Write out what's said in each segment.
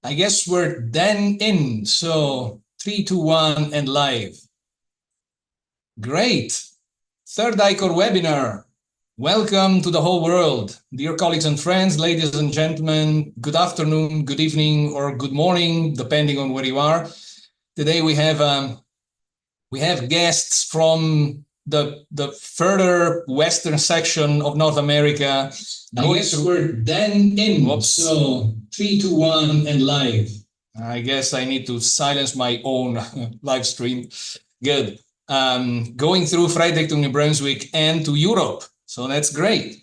I guess we're then in. So 3, 2, 1, and live. Great. Third ICORR webinar. Welcome to the whole world. Dear colleagues and friends, ladies and gentlemen, good afternoon, good evening, or good morning, depending on where you are. Today we have guests from the further western section of North America. I guess we're then in. Whoops. So 3, 2, 1, and live. I guess I need to silence my own live stream. Good. Going through Fredericton, New Brunswick, and to Europe. So that's great.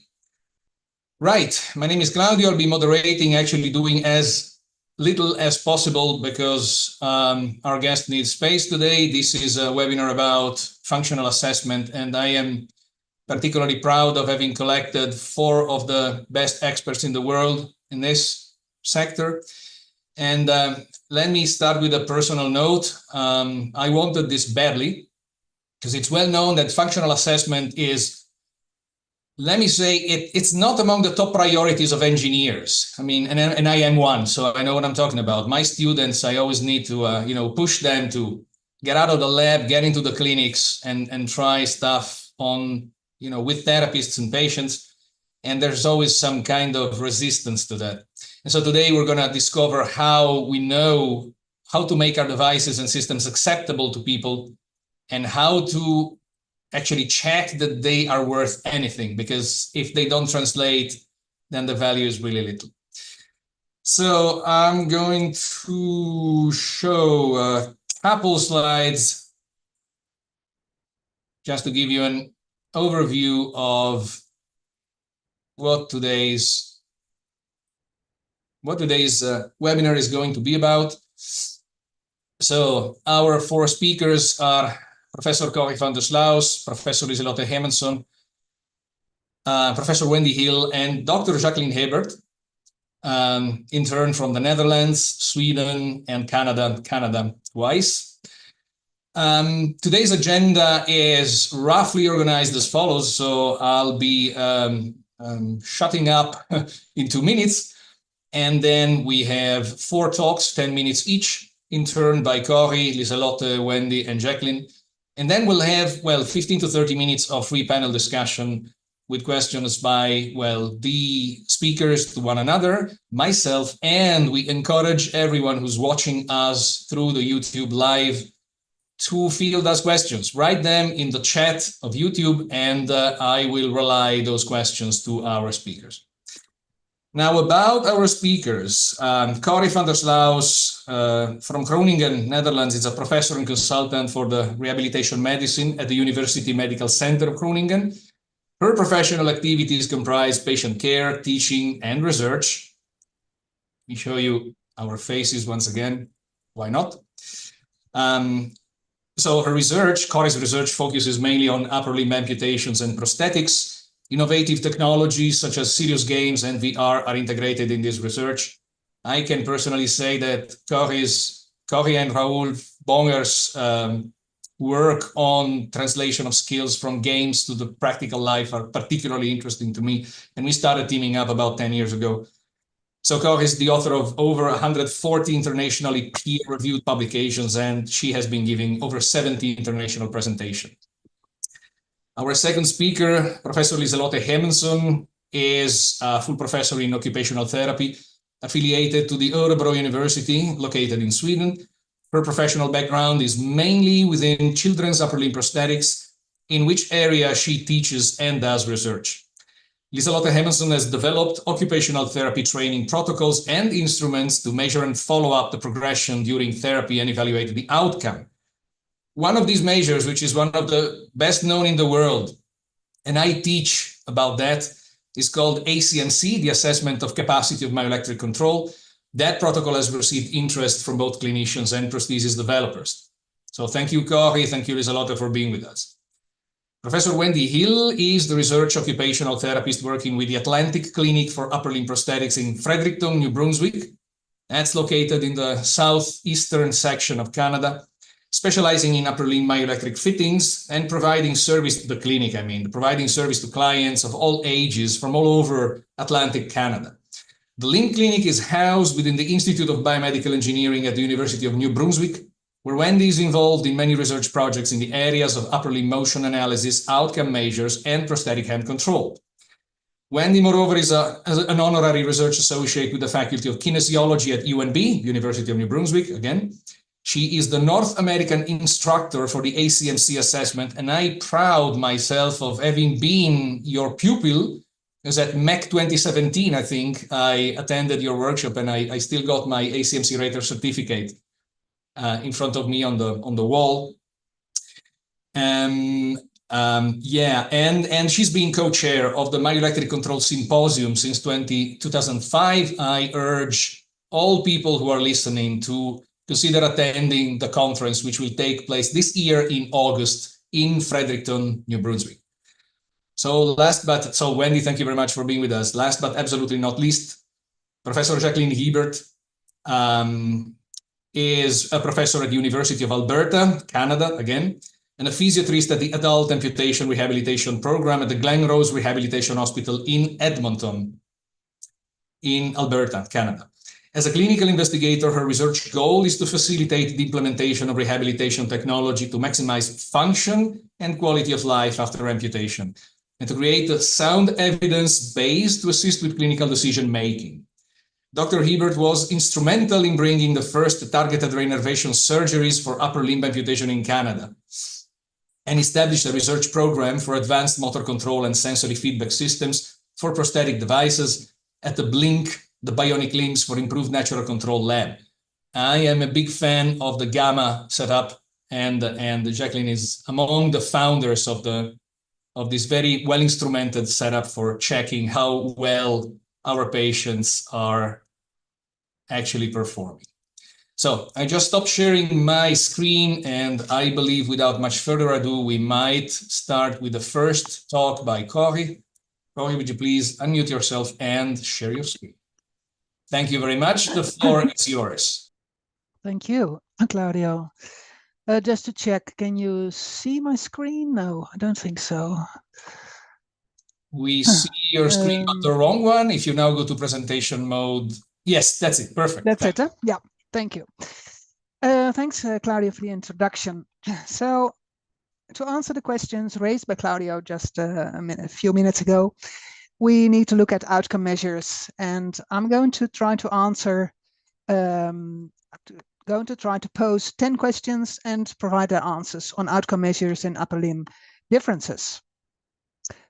Right. My name is Claudio. I'll be moderating, actually doing as little as possible because our guest needs space today. This is a webinar about functional assessment, and I am particularly proud of having collected 4 of the best experts in the world in this sector. And let me start with a personal note. I wanted this badly because it's well known that functional assessment is, let me say, it's not among the top priorities of engineers. I mean, and I am one, so I know what I'm talking about. My students, I always need to, push them to get out of the lab, get into the clinics, and try stuff on, with therapists and patients. And there's always some kind of resistance to that. And so today we're going to discover how we know how to make our devices and systems acceptable to people, and how to actually check that they are worth anything, because if they don't translate, then the value is really little. So I'm going to show a couple slides just to give you an overview of what today's webinar is going to be about. So our 4 speakers are Professor Corry van der Sluis, Professor Liselotte Hermansson, Professor Wendy Hill, and Dr. Jacqueline Hebert, intern from the Netherlands, Sweden, and Canada twice. Today's agenda is roughly organized as follows, so I'll be shutting up in 2 minutes, and then we have 4 talks, 10 minutes each, in turn by Corry, Liselotte, Wendy, and Jacqueline. And then we'll have, 15 to 30 minutes of free panel discussion with questions by, the speakers to one another, myself, and we encourage everyone who's watching us through the YouTube live to field us questions. Write them in the chat of YouTube, and I will relay those questions to our speakers. Now, about our speakers, Corry van der Sluis from Groningen, Netherlands, is a professor and consultant for the rehabilitation medicine at the University Medical Center of Groningen. Her professional activities comprise patient care, teaching, and research. Let me show you our faces once again. Why not? So her research, Corry's research, focuses mainly on upper limb amputations and prosthetics. Innovative technologies such as serious games and VR are integrated in this research. I can personally say that Corry and Raoul Bonger's work on translation of skills from games to the practical life are particularly interesting to me. And we started teaming up about 10 years ago. So Corry is the author of over 140 internationally peer-reviewed publications, and she has been giving over 70 international presentations. Our second speaker, Professor Liselotte Hermansson, is a full professor in occupational therapy, affiliated to the Örebro University, located in Sweden. Her professional background is mainly within children's upper limb prosthetics, in which area she teaches and does research. Liselotte Hermansson has developed occupational therapy training protocols and instruments to measure and follow up the progression during therapy and evaluate the outcome. One of these measures, which is one of the best known in the world, and I teach about that, is called ACMC, the Assessment of Capacity of Myoelectric Control. That protocol has received interest from both clinicians and prosthesis developers. So thank you, Corry, thank you, Liselotte, for being with us. Professor Wendy Hill is the research occupational therapist working with the Atlantic Clinic for Upper Limb Prosthetics in Fredericton, New Brunswick. That's located in the southeastern section of Canada, specializing in upper limb myoelectric fittings and providing service to the clinic, providing service to clients of all ages from all over Atlantic Canada. The Limb Clinic is housed within the Institute of Biomedical Engineering at the University of New Brunswick, where Wendy is involved in many research projects in the areas of upper limb motion analysis, outcome measures, and prosthetic hand control. Wendy, moreover, is an honorary research associate with the Faculty of Kinesiology at UNB, University of New Brunswick, again. She is the North American instructor for the ACMC assessment, and I proud myself of having been your pupil, because at MEC 2017, I think, I attended your workshop and I still got my ACMC rater certificate in front of me on the wall. Yeah, and she's been co-chair of the Myoelectric Control Symposium since 2005. I urge all people who are listening to consider attending the conference, which will take place this year in August in Fredericton, New Brunswick. So Wendy, thank you very much for being with us. Last but absolutely not least, Professor Jacqueline Hebert is a professor at the University of Alberta, Canada, again, and a physiatrist at the Adult Amputation Rehabilitation Program at the Glenrose Rehabilitation Hospital in Edmonton, in Alberta, Canada. As a clinical investigator, her research goal is to facilitate the implementation of rehabilitation technology to maximize function and quality of life after amputation, and to create a sound evidence base to assist with clinical decision-making. Dr. Hebert was instrumental in bringing the first targeted reinnervation surgeries for upper limb amputation in Canada, and established a research program for advanced motor control and sensory feedback systems for prosthetic devices at the BLINK, the Bionic Limbs for Improved Natural Control Lab. I am a big fan of the Gamma setup, and Jacqueline is among the founders of this very well-instrumented setup for checking how well our patients are actually performing. So I just stopped sharing my screen, and I believe without much further ado, we might start with the first talk by Corry. Corry, would you please unmute yourself and share your screen? Thank you very much. The floor is yours. Thank you, Claudio. Just to check, can you see my screen? No, I don't think so. We see your screen, but the wrong one. If you now go to presentation mode, yes, that's it. Perfect. That's it. Huh? Yeah, thank you. Thanks, Claudio, for the introduction. So, to answer the questions raised by Claudio just a few minutes ago, we need to look at outcome measures, and I'm going to try to answer, pose 10 questions and provide their answers on outcome measures in upper limb differences.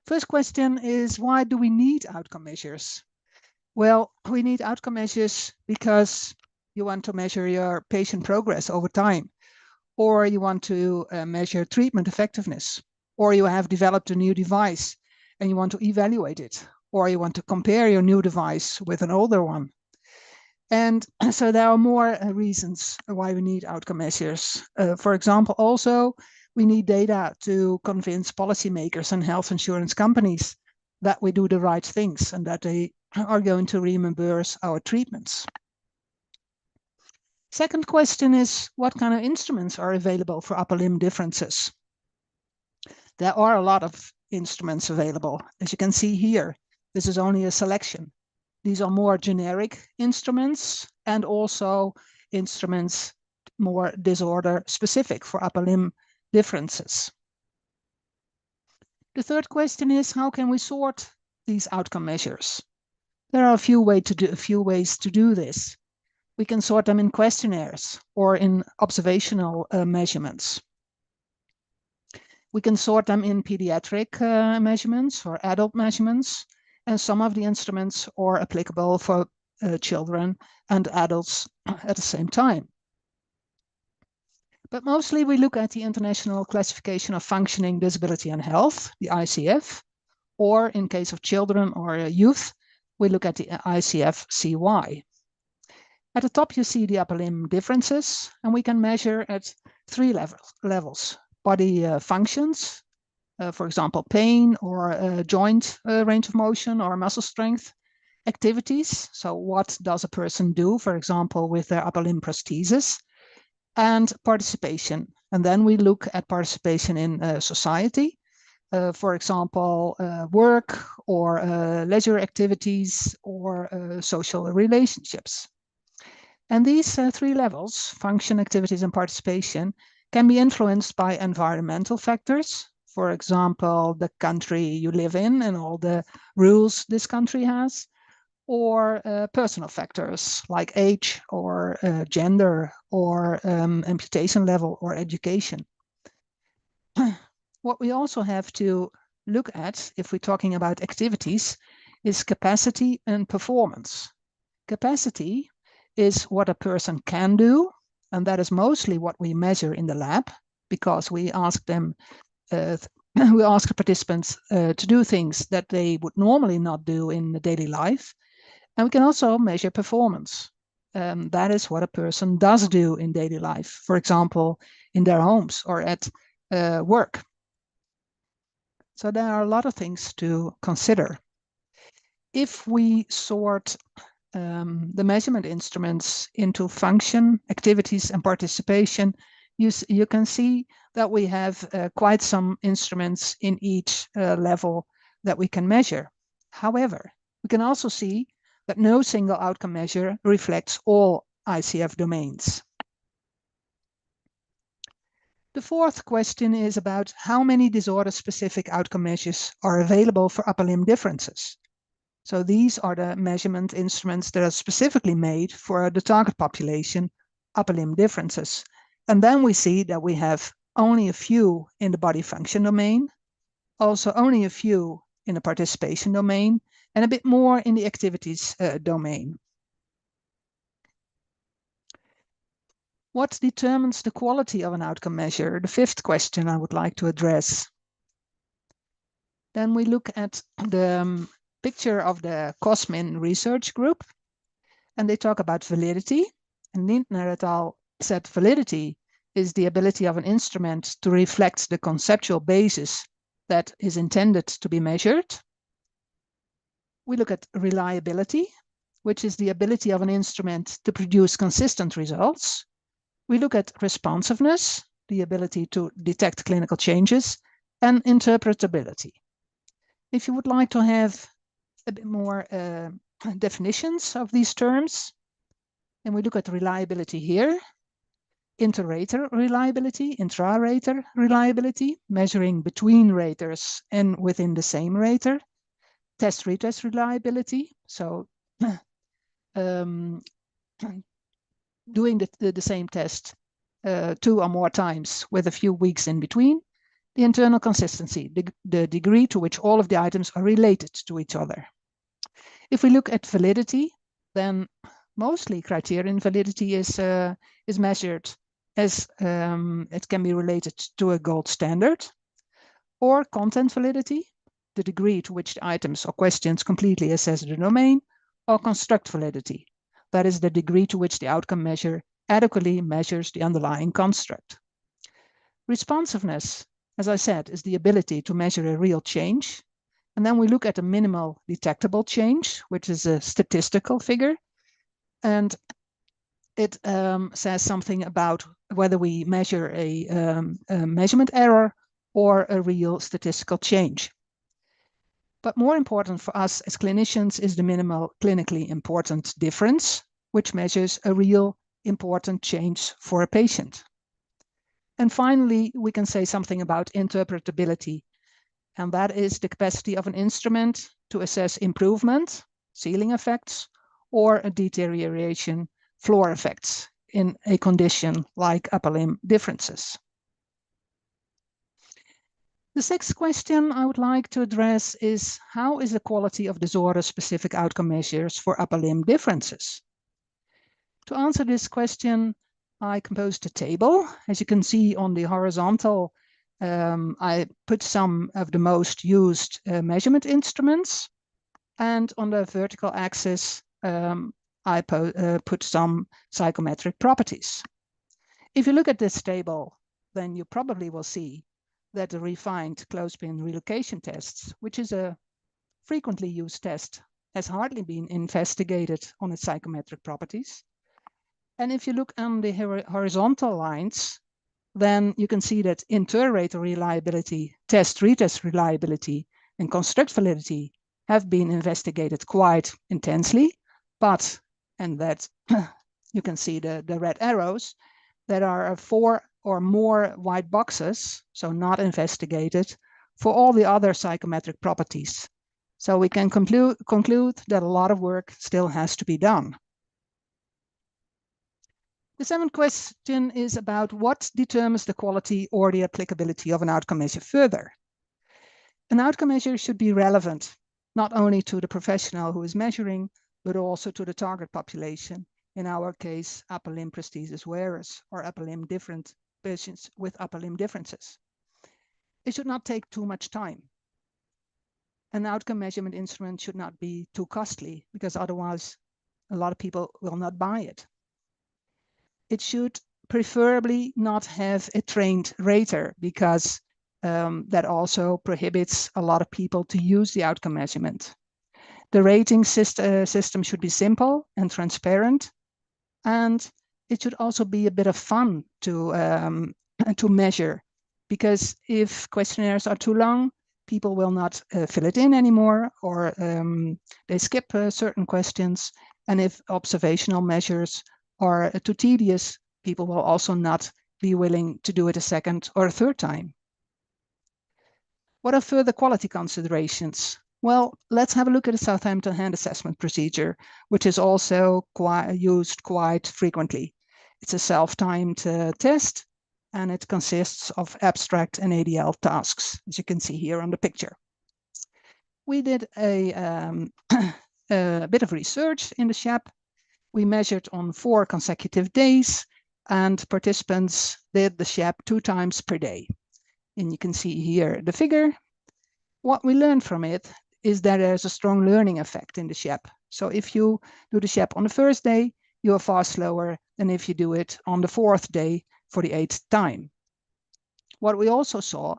First question is, why do we need outcome measures? Well, we need outcome measures because you want to measure your patient progress over time, or you want to measure treatment effectiveness, or you have developed a new device and you want to evaluate it, or you want to compare your new device with an older one. And so there are more reasons why we need outcome measures. For example, also, we need data to convince policymakers and health insurance companies that we do the right things and that they are going to reimburse our treatments. Second question is, what kind of instruments are available for upper limb differences? There are a lot of instruments available. As you can see here, this is only a selection. These are more generic instruments and also instruments more disorder specific for upper limb differences. The third question is, how can we sort these outcome measures? There are a few ways to do this. We can sort them in questionnaires or in observational measurements. We can sort them in pediatric measurements or adult measurements, and some of the instruments are applicable for children and adults at the same time. But mostly we look at the International Classification of Functioning, Disability and Health, the ICF, or in case of children or youth, we look at the ICF-CY. At the top, you see the upper limb differences, and we can measure at 3 levels. Body functions, for example, pain or joint range of motion or muscle strength. Activities, so what does a person do, for example, with their upper limb prosthesis. And participation. And then we look at participation in society. for example, work or leisure activities or social relationships. And these three levels, function, activities, and participation, can be influenced by environmental factors. For example, the country you live in and all the rules this country has, or personal factors like age or gender or amputation level or education. What we also have to look at, if we're talking about activities, is capacity and performance. Capacity is what a person can do, and that is mostly what we measure in the lab, because we ask them, we ask the participants to do things that they would normally not do in the daily life. And we can also measure performance. That is what a person does do in daily life, for example, in their homes or at work. So there are a lot of things to consider. If we sort the measurement instruments into function, activities, and participation, you can see that we have quite some instruments in each level that we can measure. However, we can also see that no single outcome measure reflects all ICF domains. The fourth question is about how many disorder-specific outcome measures are available for upper limb differences. So these are the measurement instruments that are specifically made for the target population, upper limb differences. And then we see that we have only a few in the body function domain, also only a few in the participation domain, and a bit more in the activities domain. What determines the quality of an outcome measure? The fifth question I would like to address. Then we look at the picture of the COSMIN research group, and they talk about validity. And Lindner et al. Said validity is the ability of an instrument to reflect the conceptual basis that is intended to be measured. We look at reliability, which is the ability of an instrument to produce consistent results. We look at responsiveness, the ability to detect clinical changes, and interpretability. If you would like to have a bit more definitions of these terms, and we look at reliability here, inter-rater reliability, intra-rater reliability, measuring between raters and within the same rater, test-retest reliability, so doing the same test 2 or more times with a few weeks in between, the internal consistency, the degree to which all of the items are related to each other. If we look at validity, then mostly criterion validity is measured as it can be related to a gold standard, or content validity, the degree to which the items or questions completely assess the domain, or construct validity, that is the degree to which the outcome measure adequately measures the underlying construct. Responsiveness, as I said, is the ability to measure a real change. And then we look at a minimal detectable change, which is a statistical figure. And it says something about whether we measure a measurement error or a real statistical change. But more important for us as clinicians is the minimal clinically important difference, which measures a real important change for a patient. And finally, we can say something about interpretability, and that is the capacity of an instrument to assess improvement, ceiling effects, or a deterioration, floor effects in a condition like upper limb differences. The sixth question I would like to address is, how is the quality of disorder-specific outcome measures for upper limb differences? To answer this question, I composed a table. As you can see on the horizontal, I put some of the most used measurement instruments, and on the vertical axis, I put some psychometric properties. If you look at this table, then you probably will see that the refined clothespin relocation tests, which is a frequently used test, has hardly been investigated on its psychometric properties. And if you look on the horizontal lines, then you can see that inter-rater reliability, test-retest reliability, and construct validity have been investigated quite intensely, but, and that you can see the red arrows, there are 4 or more white boxes, so not investigated, for all the other psychometric properties. So we can conclude that a lot of work still has to be done. The 7th question is about what determines the quality or the applicability of an outcome measure further. An outcome measure should be relevant, not only to the professional who is measuring, but also to the target population. In our case, upper limb prosthesis wearers or upper limb different patients with upper limb differences. It should not take too much time. An outcome measurement instrument should not be too costly because otherwise a lot of people will not buy it. It should preferably not have a trained rater because that also prohibits a lot of people to use the outcome measurement. The rating system should be simple and transparent, and it should also be a bit of fun to measure, because if questionnaires are too long, people will not fill it in anymore, or they skip certain questions. And if observational measures are too tedious, people will also not be willing to do it a second or a third time. What are further quality considerations? Well, let's have a look at the Southampton hand assessment procedure, which is also used quite frequently. It's a self-timed test, and it consists of abstract and ADL tasks, as you can see here on the picture. We did a bit of research in the SHAP. We measured on 4 consecutive days, and participants did the SHAP 2 times per day. And you can see here the figure. What we learned from it is that there's a strong learning effect in the SHAP. So if you do the SHAP on the first day, you are far slower than if you do it on the 4th day for the 8th time. What we also saw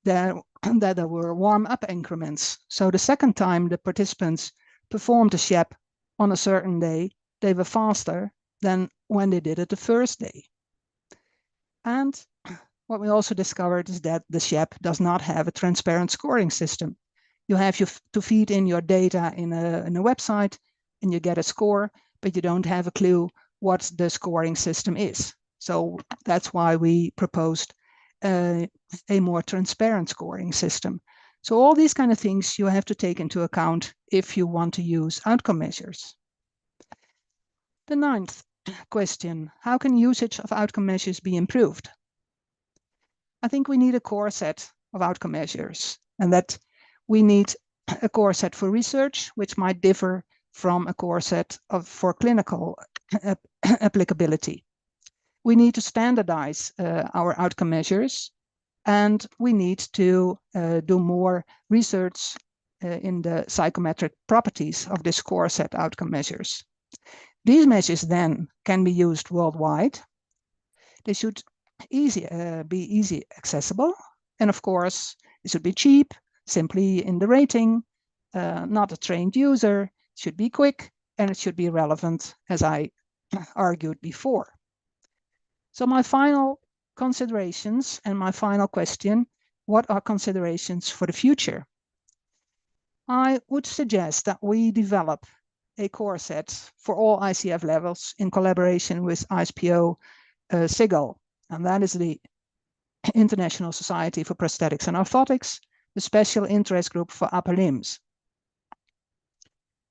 that there were warm-up increments. So the second time the participants performed the SHAP on a certain day, they were faster than when they did it the first day. And what we also discovered is that the SHAP does not have a transparent scoring system. You have to feed in your data in a website and you get a score, but you don't have a clue what the scoring system is. So that's why we proposed a more transparent scoring system. So all these kind of things you have to take into account if you want to use outcome measures. The 9th question, how can usage of outcome measures be improved? I think we need a core set of outcome measures, and that we need a core set for research, which might differ from a core set for clinical applicability. We need to standardize our outcome measures, and we need to do more research in the psychometric properties of this core set outcome measures. These measures then can be used worldwide. They should be easy accessible, and of course it should be cheap, simply in the rating, not a trained user. It should be quick, and it should be relevant, as I argued before. So my final considerations and my final question, what are considerations for the future? I would suggest that we develop a core set for all ICF levels in collaboration with ISPO SIGL, and that is the International Society for Prosthetics and Orthotics, the special interest group for upper limbs.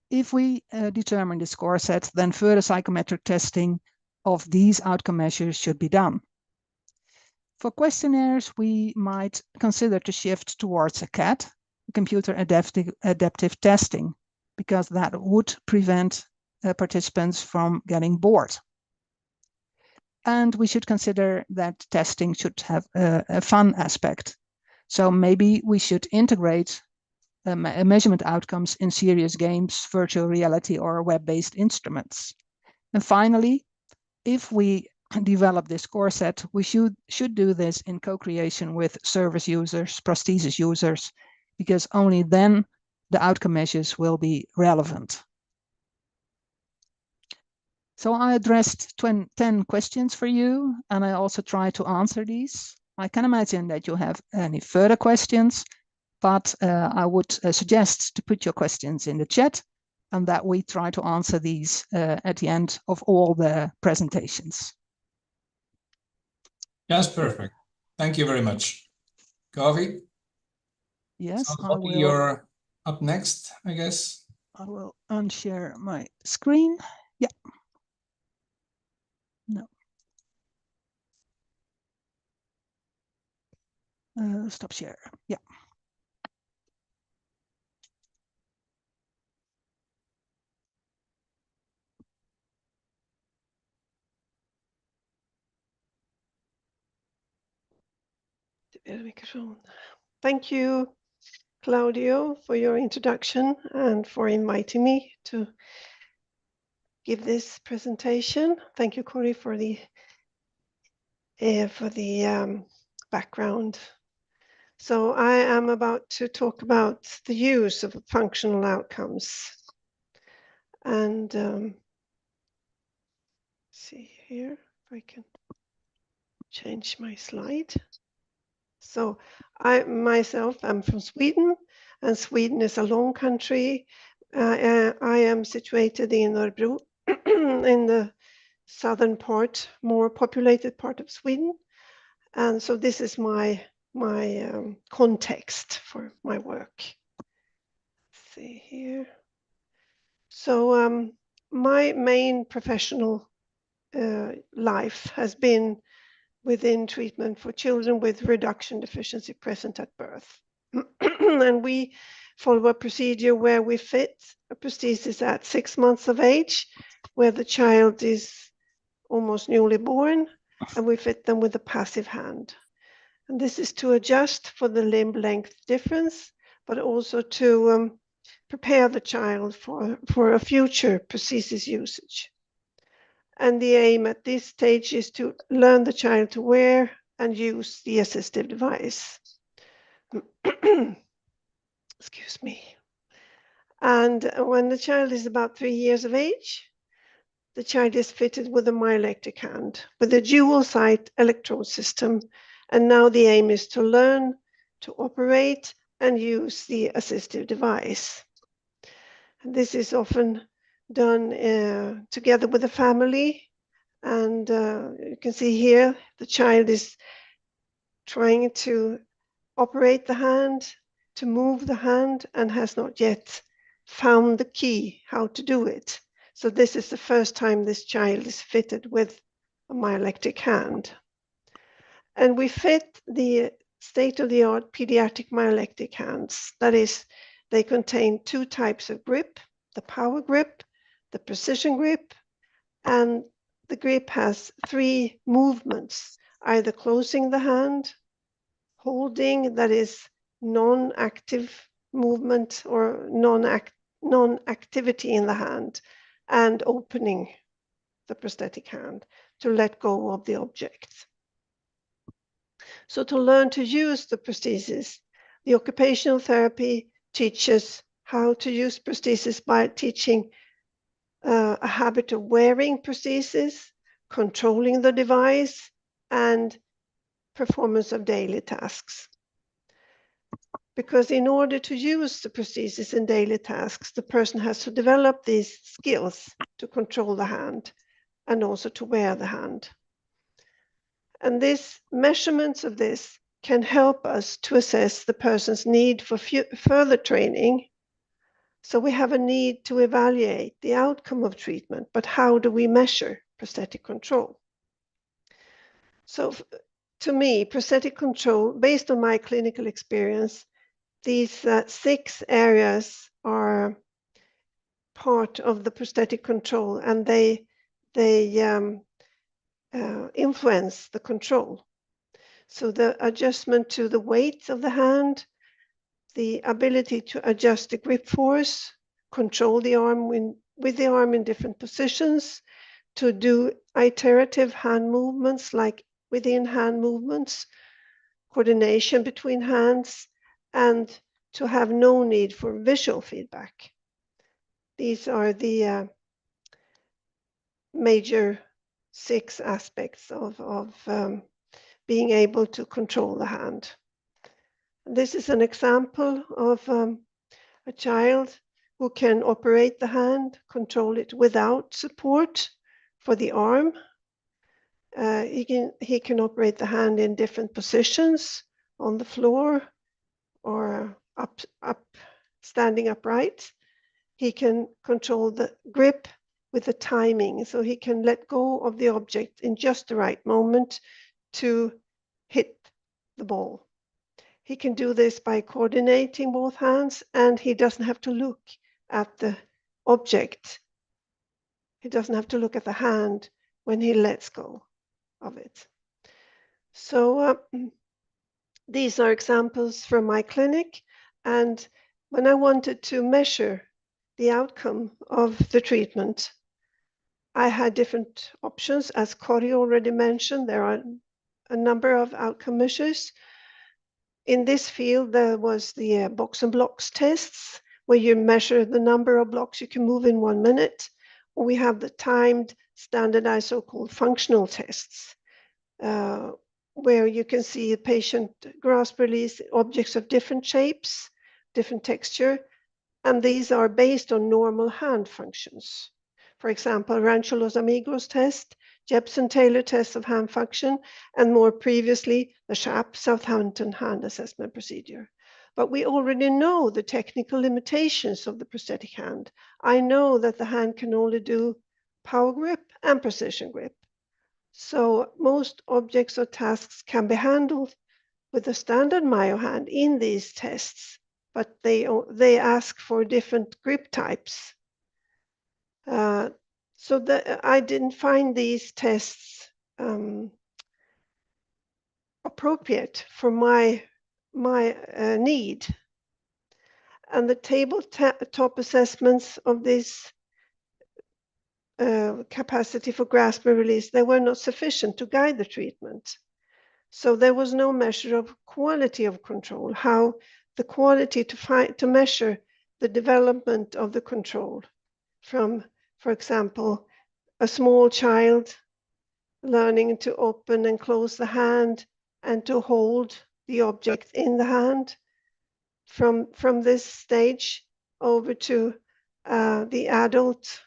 If we determine this core set, then further psychometric testing of these outcome measures should be done. For questionnaires, we might consider to shift towards a CAT, computer adaptive testing, because that would prevent participants from getting bored. And we should consider that testing should have a fun aspect. So maybe we should integrate measurement outcomes in serious games, virtual reality, or web-based instruments. And finally, if we develop this core set, we should do this in co-creation with service users, prosthesis users, because only then the outcome measures will be relevant. So I addressed 10 questions for you, and I also try to answer these. I can imagine that you have any further questions, but I would suggest to put your questions in the chat and that we try to answer these at the end of all the presentations. Yes, perfect. Thank you very much. Corry? Yes, so, I will. You're up next, I guess. I will unshare my screen. Yeah. No. Stop share. Yeah. Thank you, Claudio, for your introduction and for inviting me to give this presentation. Thank you, Corry, for the background. So I am about to talk about the use of functional outcomes. And see here if I can change my slide. So I myself am from Sweden, and Sweden is a long country. I am situated in Örebro, in the southern part, more populated part of Sweden. And so this is my context for my work. Let's see here. So my main professional life has been within treatment for children with reduction deficiency present at birth. And we follow a procedure where we fit a prosthesis at 6 months of age, where the child is almost newly born, and we fit them with a passive hand. And this is to adjust for the limb length difference, but also to prepare the child for a future prosthesis usage. And the aim at this stage is to learn the child to wear and use the assistive device. Excuse me. And when the child is about 3 years of age, the child is fitted with a myoelectric hand with a dual site electrode system. And now the aim is to learn to operate and use the assistive device. And this is often done together with the family. And you can see here, the child is trying to operate the hand, to move the hand, and has not yet found the key how to do it. So this is the first time this child is fitted with a myoelectric hand. And we fit the state-of-the-art pediatric myoelectric hands. That is, they contain 2 types of grip, the power grip, the precision grip, and the grip has 3 movements, either closing the hand, holding, that is non-active movement or non-activity in the hand, and opening the prosthetic hand to let go of the object. So to learn to use the prosthesis, the occupational therapy teaches how to use prosthesis by teaching a habit of wearing prosthesis, controlling the device, and performance of daily tasks. Because in order to use the prosthesis in daily tasks, the person has to develop these skills to control the hand and also to wear the hand. And these measurements of this can help us to assess the person's need for further training. So we have a need to evaluate the outcome of treatment, but how do we measure prosthetic control? So to me, prosthetic control, based on my clinical experience, these 6 areas are part of the prosthetic control, and they influence the control. So the adjustment to the weight of the hand, the ability to adjust the grip force, control the arm with the arm in different positions, to do iterative hand movements like within hand movements, coordination between hands, and to have no need for visual feedback. These are the major 6 aspects of being able to control the hand. This is an example of a child who can operate the hand, control it without support for the arm. He can operate the hand in different positions on the floor or up standing upright. He can control the grip with the timing, so he can let go of the object in just the right moment to hit the ball. He can do this by coordinating both hands, and he doesn't have to look at the object. He doesn't have to look at the hand when he lets go of it. So these are examples from my clinic, and when I wanted to measure the outcome of the treatment, I had different options. As Corry already mentioned, there are a number of outcome measures. In this field, there was the box and blocks tests, where you measure the number of blocks you can move in 1 minute. Or we have the timed, standardized, so-called functional tests, where you can see a patient grasp release objects of different shapes, different texture, and these are based on normal hand functions. For example, Rancho Los Amigos test, Jepson-Taylor test of hand function, and more previously, the SHAP Southampton hand assessment procedure. But we already know the technical limitations of the prosthetic hand. I know that the hand can only do power grip and precision grip. So most objects or tasks can be handled with a standard Mayo hand in these tests, but they ask for different grip types. So I didn't find these tests appropriate for my need. And the tabletop assessments of this capacity for grasp and release, they were not sufficient to guide the treatment. So there was no measure of quality of control, how the quality to measure the development of the control from, for example, a small child learning to open and close the hand and to hold the object in the hand, from this stage over to the adult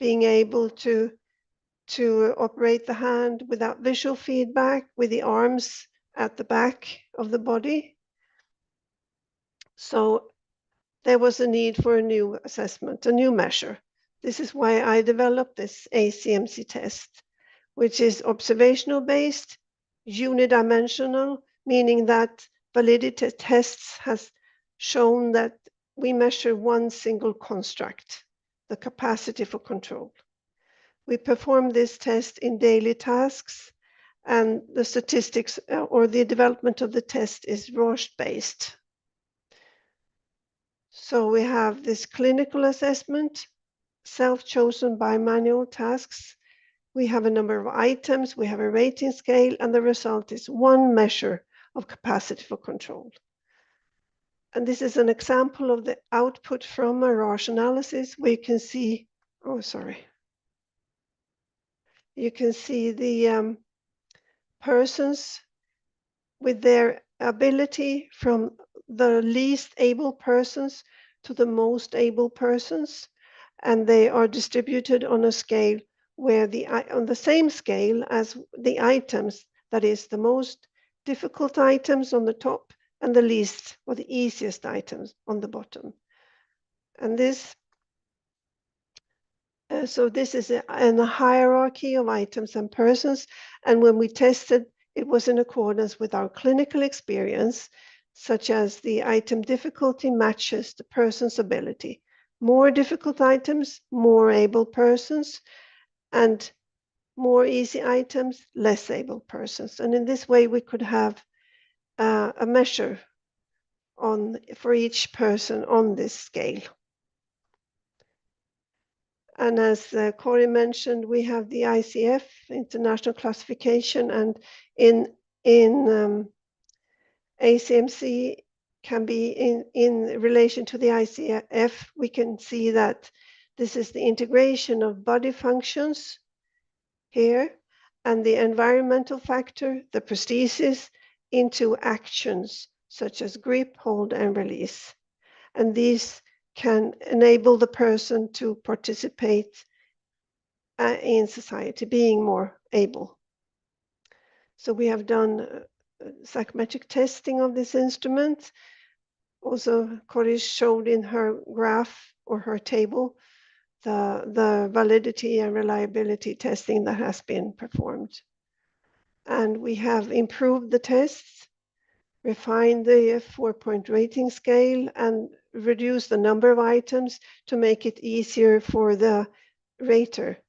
being able to operate the hand without visual feedback, with the arms at the back of the body. So there was a need for a new assessment, a new measure. This is why I developed this ACMC test, which is observational based, unidimensional, meaning that validity tests has shown that we measure one single construct, the capacity for control. We perform this test in daily tasks, and the statistics or the development of the test is Roche based. So we have this clinical assessment, self-chosen by manual tasks. We have a number of items, we have a rating scale, and the result is one measure of capacity for control. And this is an example of the output from a Roche analysis where you can see, you can see the persons with their ability from the least able persons to the most able persons, and they are distributed on a scale where on the same scale as the items, that is the most difficult items on the top and the least or the easiest items on the bottom. And this so this is a hierarchy of items and persons, and when we tested, it was in accordance with our clinical experience, such as the item difficulty matches the person's ability. More difficult items, more able persons, and more easy items, less able persons. And in this way, we could have a measure for each person on this scale. And as Corry mentioned, we have the ICF, International Classification, and in ACMC can be in relation to the ICF, we can see that this is the integration of body functions here, and the environmental factor, the prosthesis, into actions such as grip, hold, and release. And these can enable the person to participate in society, being more able. So we have done psychometric testing of this instrument. Also, Corry showed in her graph or her table the validity and reliability testing that has been performed. And we have improved the tests, refined the 4-point rating scale, and reduced the number of items to make it easier for the rater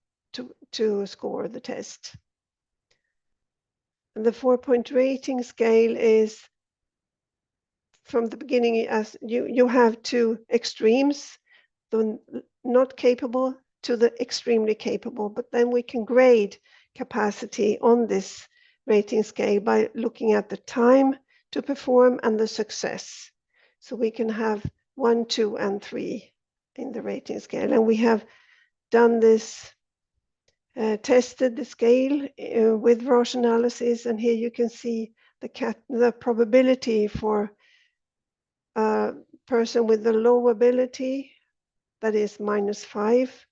to score the test. And the 4-point rating scale is from the beginning, as you have two extremes, the not capable to the extremely capable, but then we can grade capacity on this rating scale by looking at the time to perform and the success. So we can have 1, 2, and 3 in the rating scale. And we have done this, tested the scale with Roche analysis. And here you can see the probability for a person with the low ability, that is -5,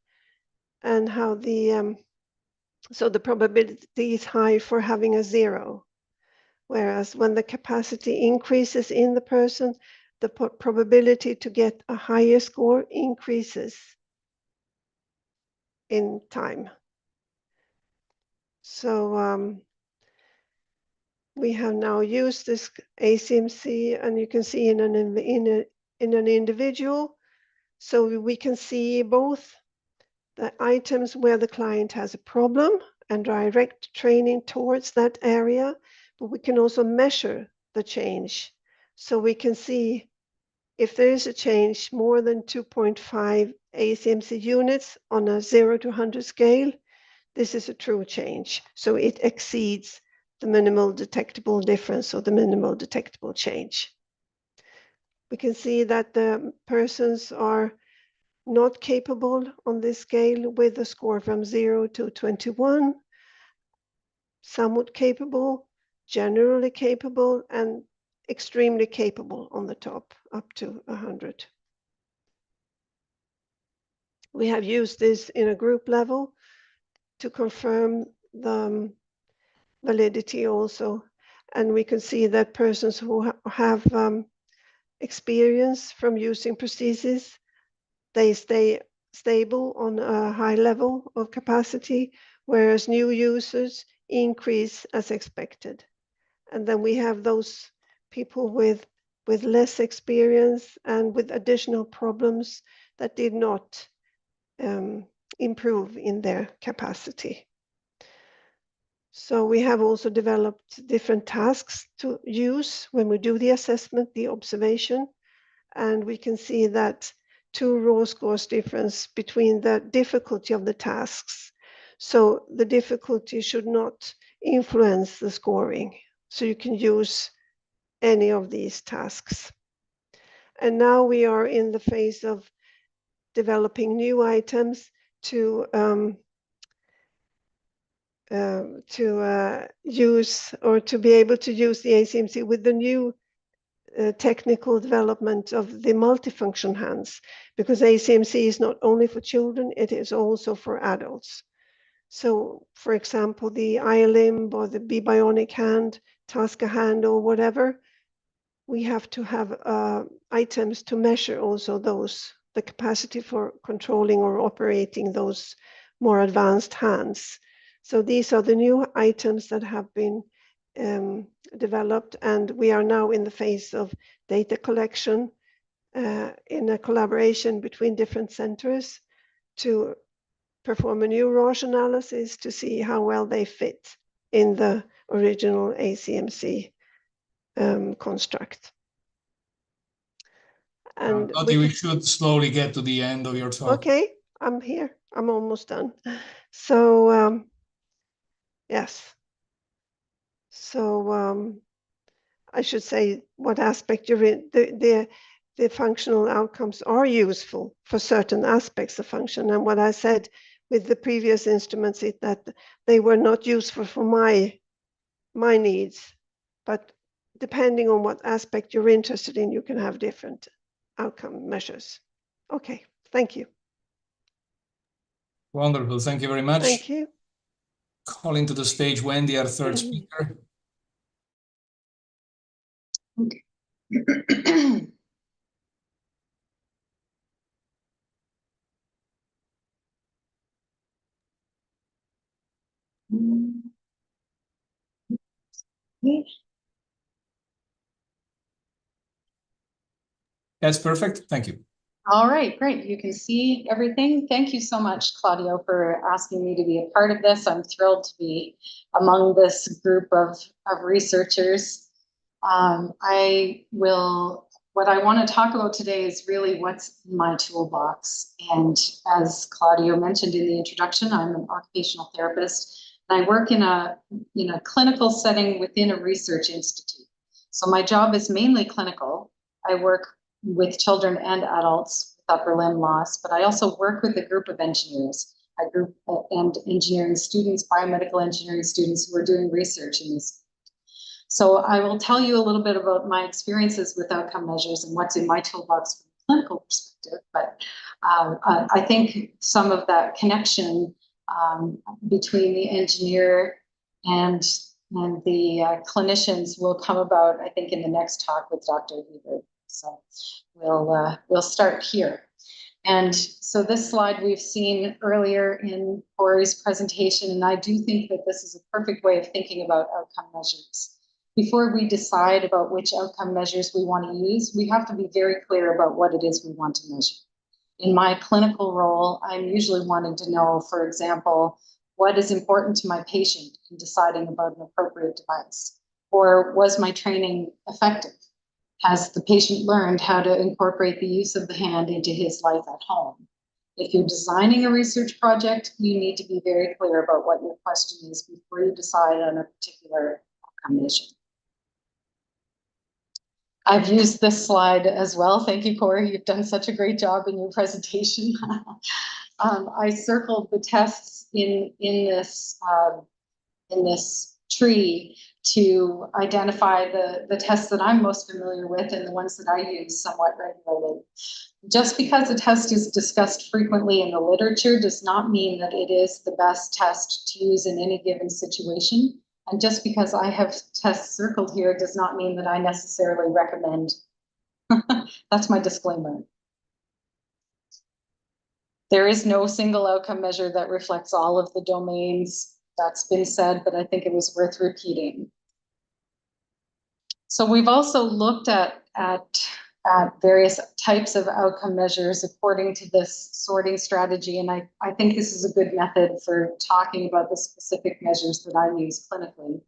and how so the probability is high for having a 0. Whereas when the capacity increases in the person, the probability to get a higher score increases in time. So we have now used this ACMC, and you can see in an individual, so we can see both the items where the client has a problem and direct training towards that area, but we can also measure the change. So we can see if there is a change more than 2.5 ACMC units on a 0 to 100 scale, this is a true change. So it exceeds the minimal detectable difference or the minimal detectable change. We can see that the persons are not capable on this scale with a score from 0 to 21, somewhat capable, generally capable, and extremely capable on the top, up to 100. We have used this in a group level to confirm the validity also, and we can see that persons who have experience from using prosthesis, they stay stable on a high level of capacity, whereas new users increase as expected. And then we have those people with less experience and with additional problems that did not improve in their capacity. So we have also developed different tasks to use when we do the assessment, the observation, and we can see that 2 raw scores difference between the difficulty of the tasks. So the difficulty should not influence the scoring. So you can use any of these tasks. And now we are in the phase of developing new items to use or to be able to use the ACMC with the new technical development of the multifunction hands, because ACMC is not only for children, it is also for adults. So for example, the iLimb or the bionic hand, Tasca hand or whatever, we have to have items to measure also those, the capacity for controlling or operating those more advanced hands. So these are the new items that have been developed, and we are now in the phase of data collection in a collaboration between different centers to perform a new Roche analysis to see how well they fit in the original ACMC construct. And we should slowly get to the end of your talk. Okay, I'm here. I'm almost done. So yes. So I should say what aspect you're in. The functional outcomes are useful for certain aspects of function. And what I said with the previous instruments that they were not useful for my needs. But depending on what aspect you're interested in, you can have different outcome measures. Okay, thank you. Wonderful, thank you very much. Thank you. Calling to the stage Wendy, our third speaker. Okay. That's perfect, thank you. All right, great. You can see everything. Thank you so much, Claudio, for asking me to be a part of this. I'm thrilled to be among this group of researchers. What I want to talk about today is really what's in my toolbox. And as Claudio mentioned in the introduction, I'm an occupational therapist, and I work in a clinical setting within a research institute. So my job is mainly clinical. I work with children and adults with upper limb loss, but I also work with a group of engineers, and engineering students, biomedical engineering students who are doing research in this. So I will tell you a little bit about my experiences with outcome measures and what's in my toolbox from a clinical perspective, but I think some of that connection between the engineer and the clinicians will come about, I think, in the next talk with Dr. Hebert. So we'll start here. And so this slide we've seen earlier in Corry's presentation, and I do think that this is a perfect way of thinking about outcome measures. Before we decide about which outcome measures we want to use, we have to be very clear about what it is we want to measure. In my clinical role, I'm usually wanting to know, for example, what is important to my patient in deciding about an appropriate device? Or was my training effective? Has the patient learned how to incorporate the use of the hand into his life at home? If you're designing a research project, you need to be very clear about what your question is before you decide on a particular outcome measure. I've used this slide as well. Thank you, Corry. You've done such a great job in your presentation. I circled the tests in this tree to identify the tests that I'm most familiar with and the ones that I use somewhat regularly. Just because a test is discussed frequently in the literature does not mean that it is the best test to use in any given situation. And just because I have tests circled here does not mean that I necessarily recommend. That's my disclaimer. There is no single outcome measure that reflects all of the domains. That's been said, but I think it was worth repeating. So we've also looked at various types of outcome measures according to this sorting strategy. And I think this is a good method for talking about the specific measures that I use clinically.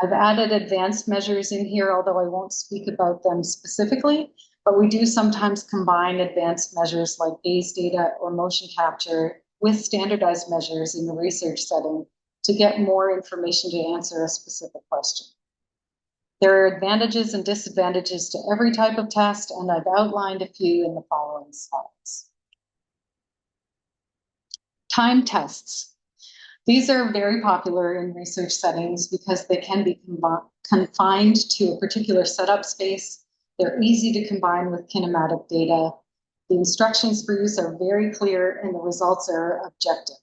I've added advanced measures in here, although I won't speak about them specifically, but we do sometimes combine advanced measures like gaze data or motion capture with standardized measures in the research setting to get more information to answer a specific question. There are advantages and disadvantages to every type of test, and I've outlined a few in the following slides. Time tests. These are very popular in research settings because they can be confined to a particular setup space. They're easy to combine with kinematic data. The instructions for use are very clear and the results are objective.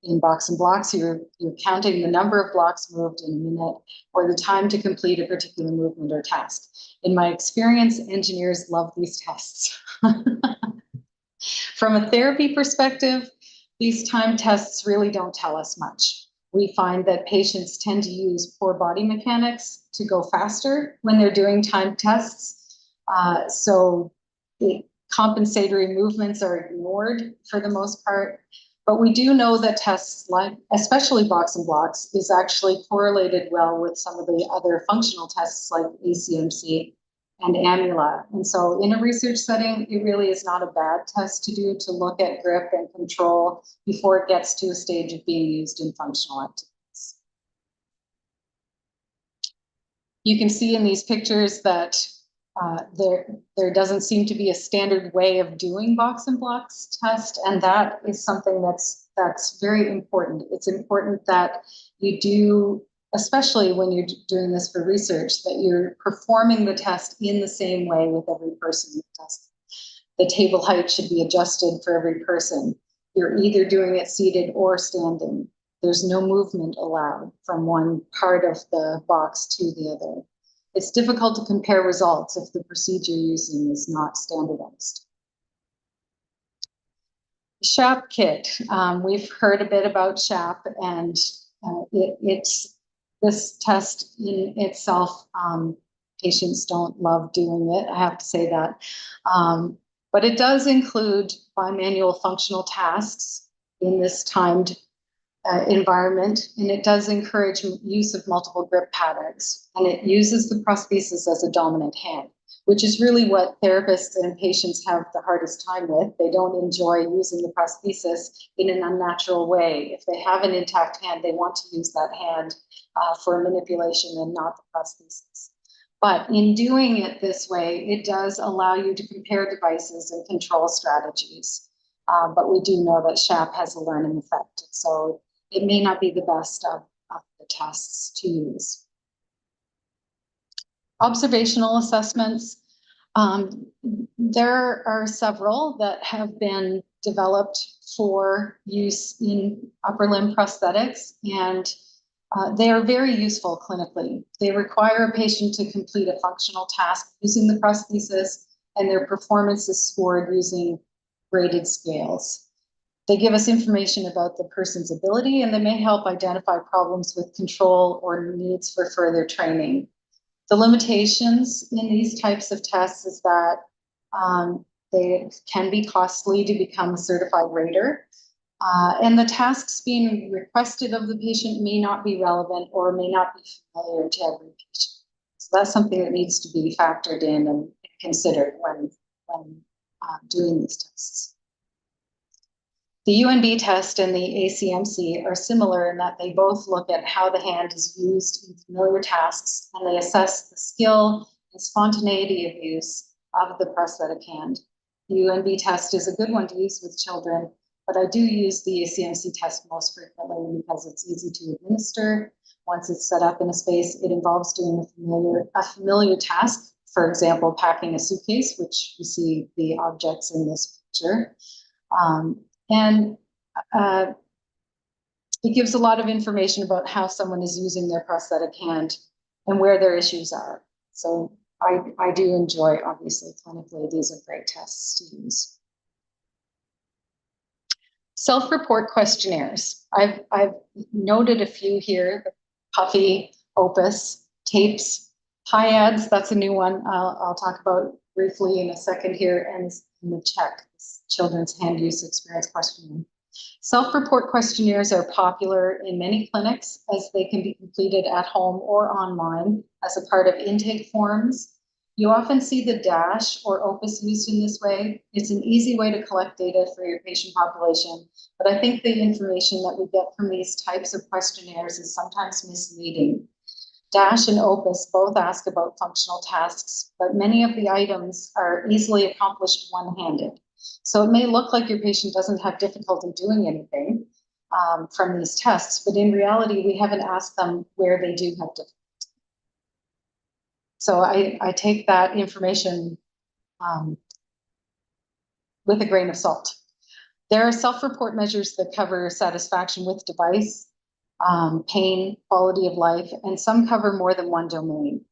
In box and blocks, you're counting the number of blocks moved in a minute or the time to complete a particular movement or task. In my experience, engineers love these tests. From a therapy perspective, these time tests really don't tell us much. We find that patients tend to use poor body mechanics to go faster when they're doing time tests. So the compensatory movements are ignored for the most part. But we do know that tests like, especially box and blocks, is actually correlated well with some of the other functional tests like ACMC and AMULA. And so in a research setting, it really is not a bad test to do to look at grip and control before it gets to a stage of being used in functional activities. You can see in these pictures that there doesn't seem to be a standard way of doing box and blocks test, and that is something that's that's very important. It's important that you do, especially when you're doing this for research, that you're performing the test in the same way with every person who does it. The table height should be adjusted for every person. You're either doing it seated or standing. There's no movement allowed from one part of the box to the other. It's difficult to compare results if the procedure you're using is not standardized. SHAP kit. We've heard a bit about SHAP, and it's this test in itself. Patients don't love doing it, I have to say that. But it does include bimanual functional tasks in this timed environment, and it does encourage use of multiple grip patterns, and it uses the prosthesis as a dominant hand, which is really what therapists and patients have the hardest time with. They don't enjoy using the prosthesis in an unnatural way. If they have an intact hand, they want to use that hand for manipulation and not the prosthesis. But in doing it this way, it does allow you to compare devices and control strategies. But we do know that SHAP has a learning effect. So it may not be the best of the tests to use. Observational assessments. There are several that have been developed for use in upper limb prosthetics, and they are very useful clinically. They require a patient to complete a functional task using the prosthesis, and their performance is scored using graded scales. They give us information about the person's ability, and they may help identify problems with control or needs for further training. The limitations in these types of tests is that they can be costly to become a certified rater, and the tasks being requested of the patient may not be relevant or may not be familiar to every patient. So that's something that needs to be factored in and considered when doing these tests. The UNB test and the ACMC are similar in that they both look at how the hand is used in familiar tasks, and they assess the skill and spontaneity of use of the prosthetic hand. The UNB test is a good one to use with children, but I do use the ACMC test most frequently because it's easy to administer. Once it's set up in a space, it involves doing a familiar task, for example, packing a suitcase, which you see the objects in this picture. And it gives a lot of information about how someone is using their prosthetic hand and where their issues are. So I do enjoy, obviously, clinically, these are great tests to use. Self-report questionnaires. I've noted a few here: the Puffy, Opus, Tapes, HIADS, that's a new one I'll talk about briefly in a second here, and the CHEC, Children's Hand Use Experience Questionnaire. Self-report questionnaires are popular in many clinics as they can be completed at home or online as a part of intake forms. You often see the DASH or Opus used in this way. It's an easy way to collect data for your patient population, but I think the information that we get from these types of questionnaires is sometimes misleading. DASH and Opus both ask about functional tasks, but many of the items are easily accomplished one-handed. So it may look like your patient doesn't have difficulty doing anything from these tests, but in reality, we haven't asked them where they do have difficulty. So I take that information with a grain of salt. There are self-report measures that cover satisfaction with device, pain, quality of life, and some cover more than one domain.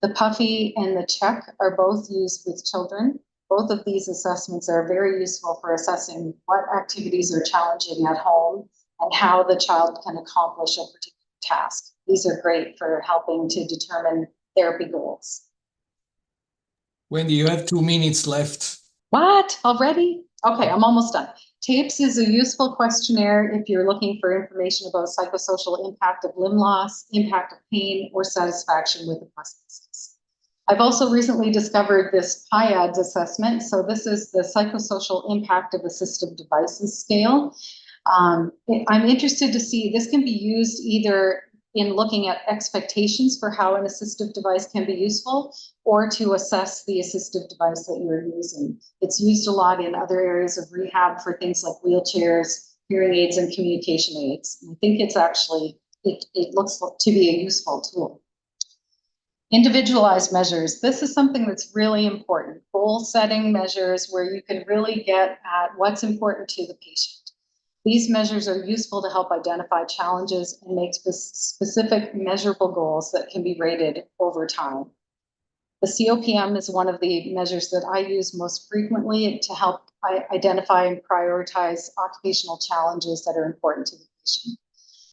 The Puffy and the CHEC are both used with children. Both of these assessments are very useful for assessing what activities are challenging at home and how the child can accomplish a particular task. These are great for helping to determine therapy goals. Wendy, you have 2 minutes left. What? Already? Okay, I'm almost done. Tapes is a useful questionnaire if you're looking for information about psychosocial impact of limb loss, impact of pain, or satisfaction with the prosthesis. I've also recently discovered this HIADS assessment. So this is the psychosocial impact of assistive devices scale. I'm interested to see, this can be used either in looking at expectations for how an assistive device can be useful, or to assess the assistive device that you're using. It's used a lot in other areas of rehab for things like wheelchairs, hearing aids and communication aids. I think it's actually, it looks to be a useful tool. Individualized measures. This is something that's really important. Goal setting measures where you can really get at what's important to the patient. These measures are useful to help identify challenges and make specific measurable goals that can be rated over time. The COPM is one of the measures that I use most frequently to help identify and prioritize occupational challenges that are important to the patient.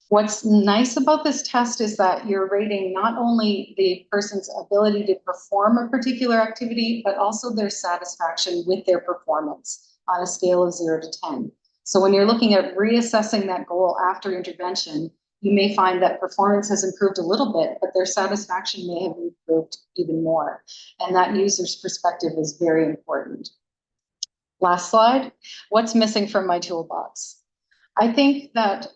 What's nice about this test is that you're rating not only the person's ability to perform a particular activity, but also their satisfaction with their performance on a scale of 0 to 10. So when you're looking at reassessing that goal after intervention, you may find that performance has improved a little bit, but their satisfaction may have improved even more. And that user's perspective is very important. Last slide. What's missing from my toolbox? I think that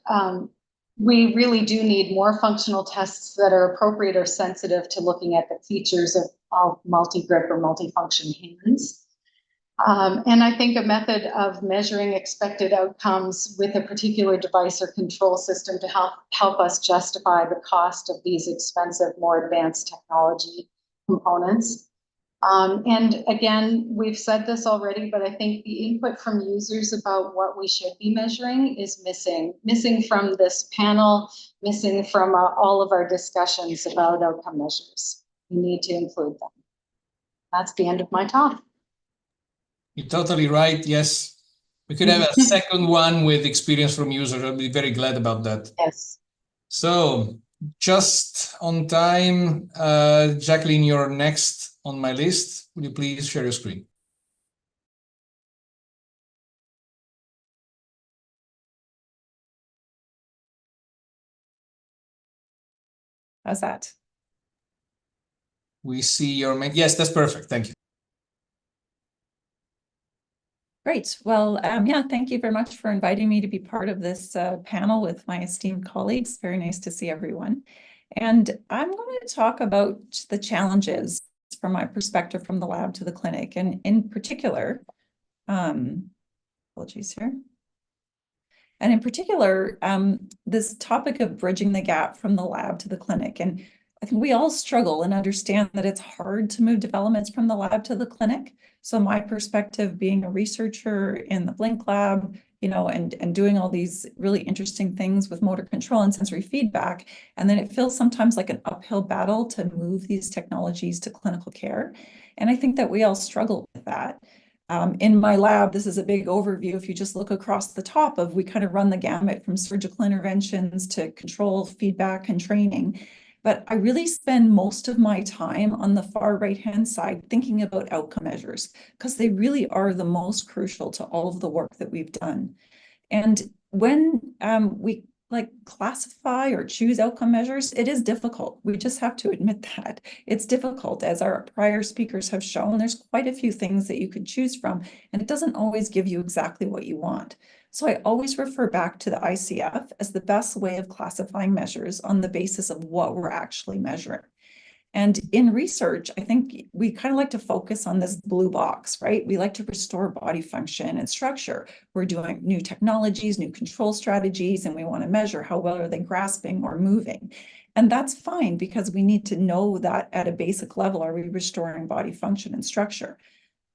we really do need more functional tests that are appropriate or sensitive to looking at the features of multi-grip or multifunction hands. And I think a method of measuring expected outcomes with a particular device or control system to help us justify the cost of these expensive, more advanced technology components. And again, we've said this already, but I think the input from users about what we should be measuring is missing from this panel, missing from all of our discussions about outcome measures. We need to include them. That's the end of my talk. You're totally right. Yes. We could have a second one with experience from users. I'll be very glad about that. Yes. So just on time, Jacqueline, you're next on my list. Would you please share your screen? How's that? We see your, yes, that's perfect. Thank you. Great. Well, yeah, thank you very much for inviting me to be part of this panel with my esteemed colleagues. Very nice to see everyone. And I'm going to talk about the challenges from my perspective from the lab to the clinic. And in particular, apologies here. And in particular, this topic of bridging the gap from the lab to the clinic. And I think we all struggle and understand that it's hard to move developments from the lab to the clinic. So my perspective, being a researcher in the Blink lab, you know, and doing all these really interesting things with motor control and sensory feedback, and then it feels sometimes like an uphill battle to move these technologies to clinical care. And I think that we all struggle with that. In my lab, this is a big overview. If you just look across the top of, we kind of run the gamut from surgical interventions to control, feedback, and training. But I really spend most of my time on the far right-hand side thinking about outcome measures, because they really are the most crucial to all of the work that we've done. And when we classify or choose outcome measures, it is difficult. We just have to admit that. It's difficult. As our prior speakers have shown, there's quite a few things that you could choose from, and it doesn't always give you exactly what you want. So I always refer back to the ICF as the best way of classifying measures on the basis of what we're actually measuring. And in research, I think we kind of like to focus on this blue box, right? We like to restore body function and structure. We're doing new technologies, new control strategies, and we want to measure how well are they grasping or moving. And that's fine, because we need to know that at a basic level, are we restoring body function and structure?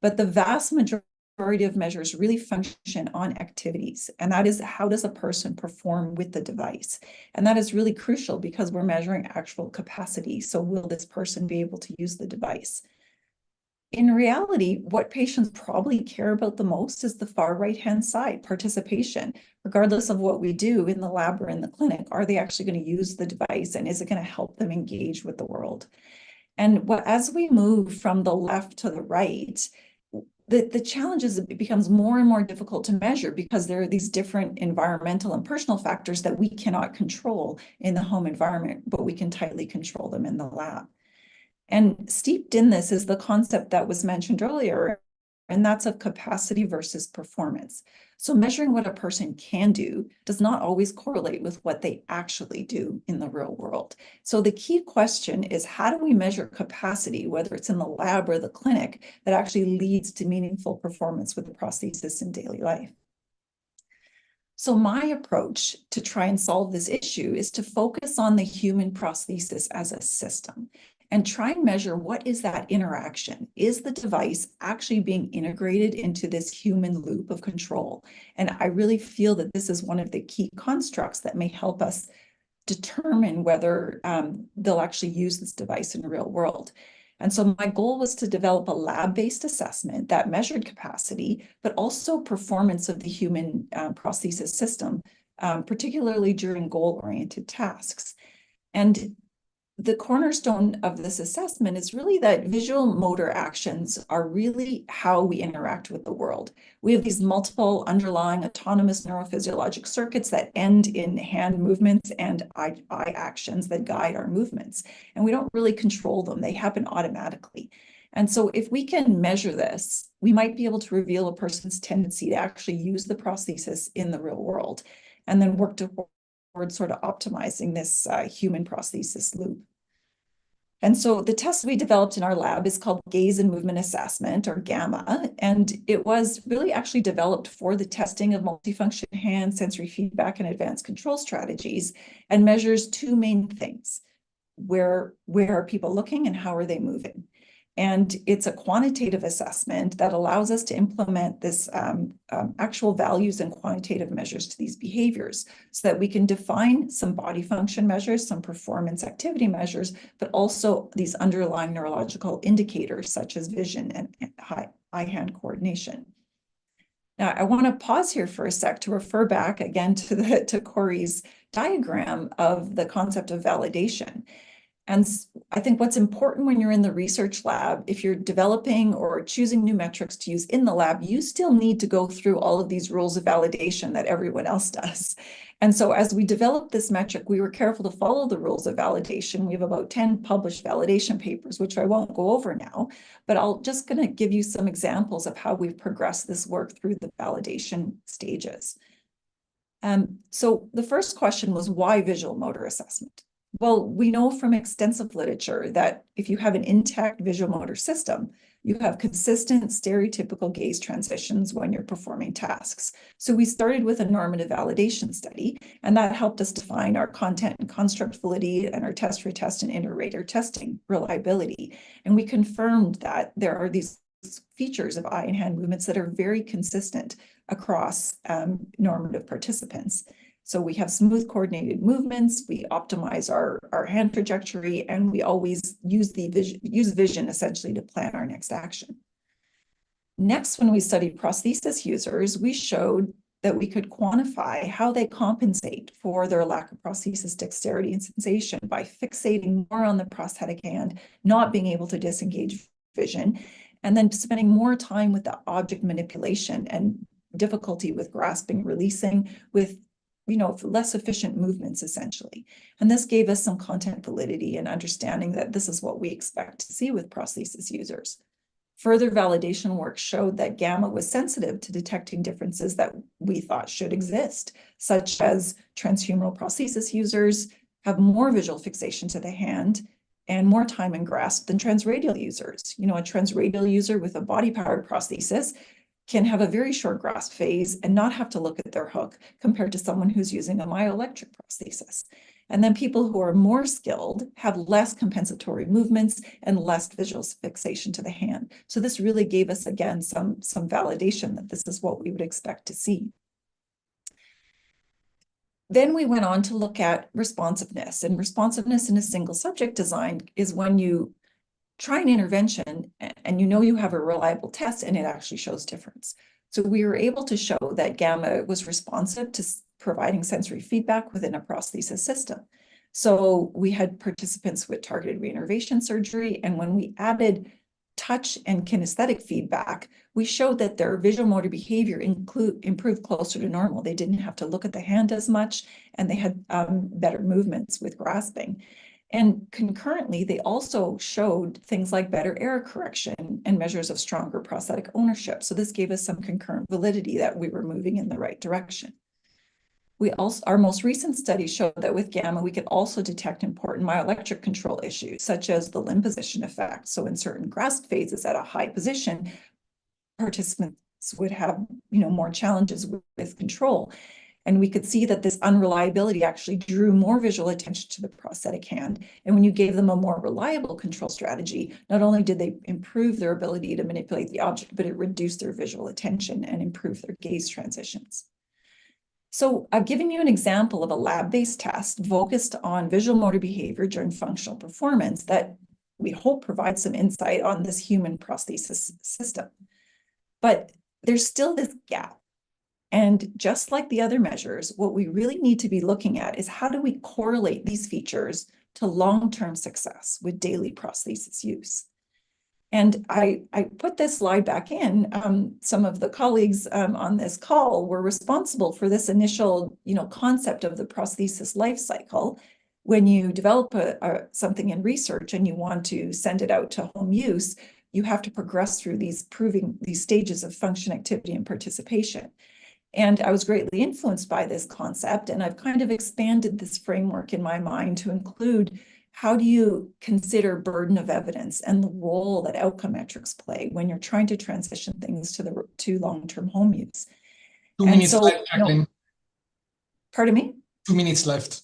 But the vast majority of measures really function on activities, and that is, how does a person perform with the device? And that is really crucial, because we're measuring actual capacity. So will this person be able to use the device? In reality, what patients probably care about the most is the far right-hand side, participation. Regardless of what we do in the lab or in the clinic, are they actually going to use the device, and is it going to help them engage with the world? And as we move from the left to the right, the challenge is it becomes more and more difficult to measure, because there are these different environmental and personal factors that we cannot control in the home environment, but we can tightly control them in the lab. And steeped in this is the concept that was mentioned earlier, and that's of capacity versus performance. So measuring what a person can do does not always correlate with what they actually do in the real world. So the key question is, how do we measure capacity, whether it's in the lab or the clinic, that actually leads to meaningful performance with the prosthesis in daily life? So my approach to try and solve this issue is to focus on the human prosthesis as a system and try and measure what is that interaction. Is the device actually being integrated into this human loop of control? And I really feel that this is one of the key constructs that may help us determine whether they'll actually use this device in the real world. And so my goal was to develop a lab-based assessment that measured capacity, but also performance of the human prosthesis system, particularly during goal-oriented tasks. And the cornerstone of this assessment is really that visual motor actions are really how we interact with the world. We have these multiple underlying autonomous neurophysiologic circuits that end in hand movements and eye actions that guide our movements. And we don't really control them. They happen automatically. And so if we can measure this, we might be able to reveal a person's tendency to actually use the prosthesis in the real world and then work towards sort of optimizing this human prosthesis loop. And so the test we developed in our lab is called Gaze and Movement Assessment, or GAMMA, and it was really actually developed for the testing of multifunction hand sensory feedback and advanced control strategies, and measures two main things. Where are people looking and how are they moving? And it's a quantitative assessment that allows us to implement this actual values and quantitative measures to these behaviors so that we can define some body function measures, some performance activity measures, but also these underlying neurological indicators such as vision and eye-hand coordination. Now, I want to pause here for a sec to refer back again to Corry's diagram of the concept of validation. And I think what's important when you're in the research lab, if you're developing or choosing new metrics to use in the lab, you still need to go through all of these rules of validation that everyone else does. And so as we developed this metric, we were careful to follow the rules of validation. We have about 10 published validation papers, which I won't go over now, but I'll just going to give you some examples of how we've progressed this work through the validation stages. So the first question was, why visual motor assessment? Well, we know from extensive literature that if you have an intact visual motor system, you have consistent stereotypical gaze transitions when you're performing tasks. So we started with a normative validation study, and that helped us define our content and construct validity and our test retest and inter-rater testing reliability. And we confirmed that there are these features of eye and hand movements that are very consistent across normative participants. So we have smooth coordinated movements, we optimize our hand trajectory, and we always use vision essentially to plan our next action. Next, when we studied prosthesis users, we showed that we could quantify how they compensate for their lack of prosthesis dexterity and sensation by fixating more on the prosthetic hand, not being able to disengage vision, and then spending more time with the object manipulation and difficulty with grasping, releasing, with less efficient movements, essentially. And this gave us some content validity and understanding that this is what we expect to see with prosthesis users. Further validation work showed that GAMMA was sensitive to detecting differences that we thought should exist, such as transhumeral prosthesis users have more visual fixation to the hand and more time in grasp than transradial users. A transradial user with a body-powered prosthesis can have a very short grasp phase and not have to look at their hook compared to someone who's using a myoelectric prosthesis. And then people who are more skilled have less compensatory movements and less visual fixation to the hand. So this really gave us, again, some validation that this is what we would expect to see. Then we went on to look at responsiveness, and responsiveness in a single subject design is when you try an intervention and you have a reliable test and it actually shows difference. So we were able to show that GAMMA was responsive to providing sensory feedback within a prosthesis system. So we had participants with targeted reinnervation surgery, and when we added touch and kinesthetic feedback, we showed that their visual motor behavior improved closer to normal. They didn't have to look at the hand as much, and they had better movements with grasping. And concurrently, they also showed things like better error correction and measures of stronger prosthetic ownership. So this gave us some concurrent validity that we were moving in the right direction. Our most recent study showed that with GAMMA, we could also detect important myoelectric control issues, such as the limb position effect. So in certain grasp phases at a high position, participants would have more challenges with control. And we could see that this unreliability actually drew more visual attention to the prosthetic hand. And when you gave them a more reliable control strategy, not only did they improve their ability to manipulate the object, but it reduced their visual attention and improved their gaze transitions. So I've given you an example of a lab-based test focused on visual motor behavior during functional performance that we hope provides some insight on this human prosthesis system. But there's still this gap. And just like the other measures, what we really need to be looking at is how do we correlate these features to long-term success with daily prosthesis use? And I put this slide back in. Some of the colleagues on this call were responsible for this initial, concept of the prosthesis life cycle. When you develop something in research and you want to send it out to home use, you have to progress through these stages of function, activity, and participation. And I was greatly influenced by this concept, and I've kind of expanded this framework in my mind to include how do you consider burden of evidence and the role that outcome metrics play when you're trying to transition things to long-term home use. 2 minutes left, Jacqueline. Pardon me? 2 minutes left.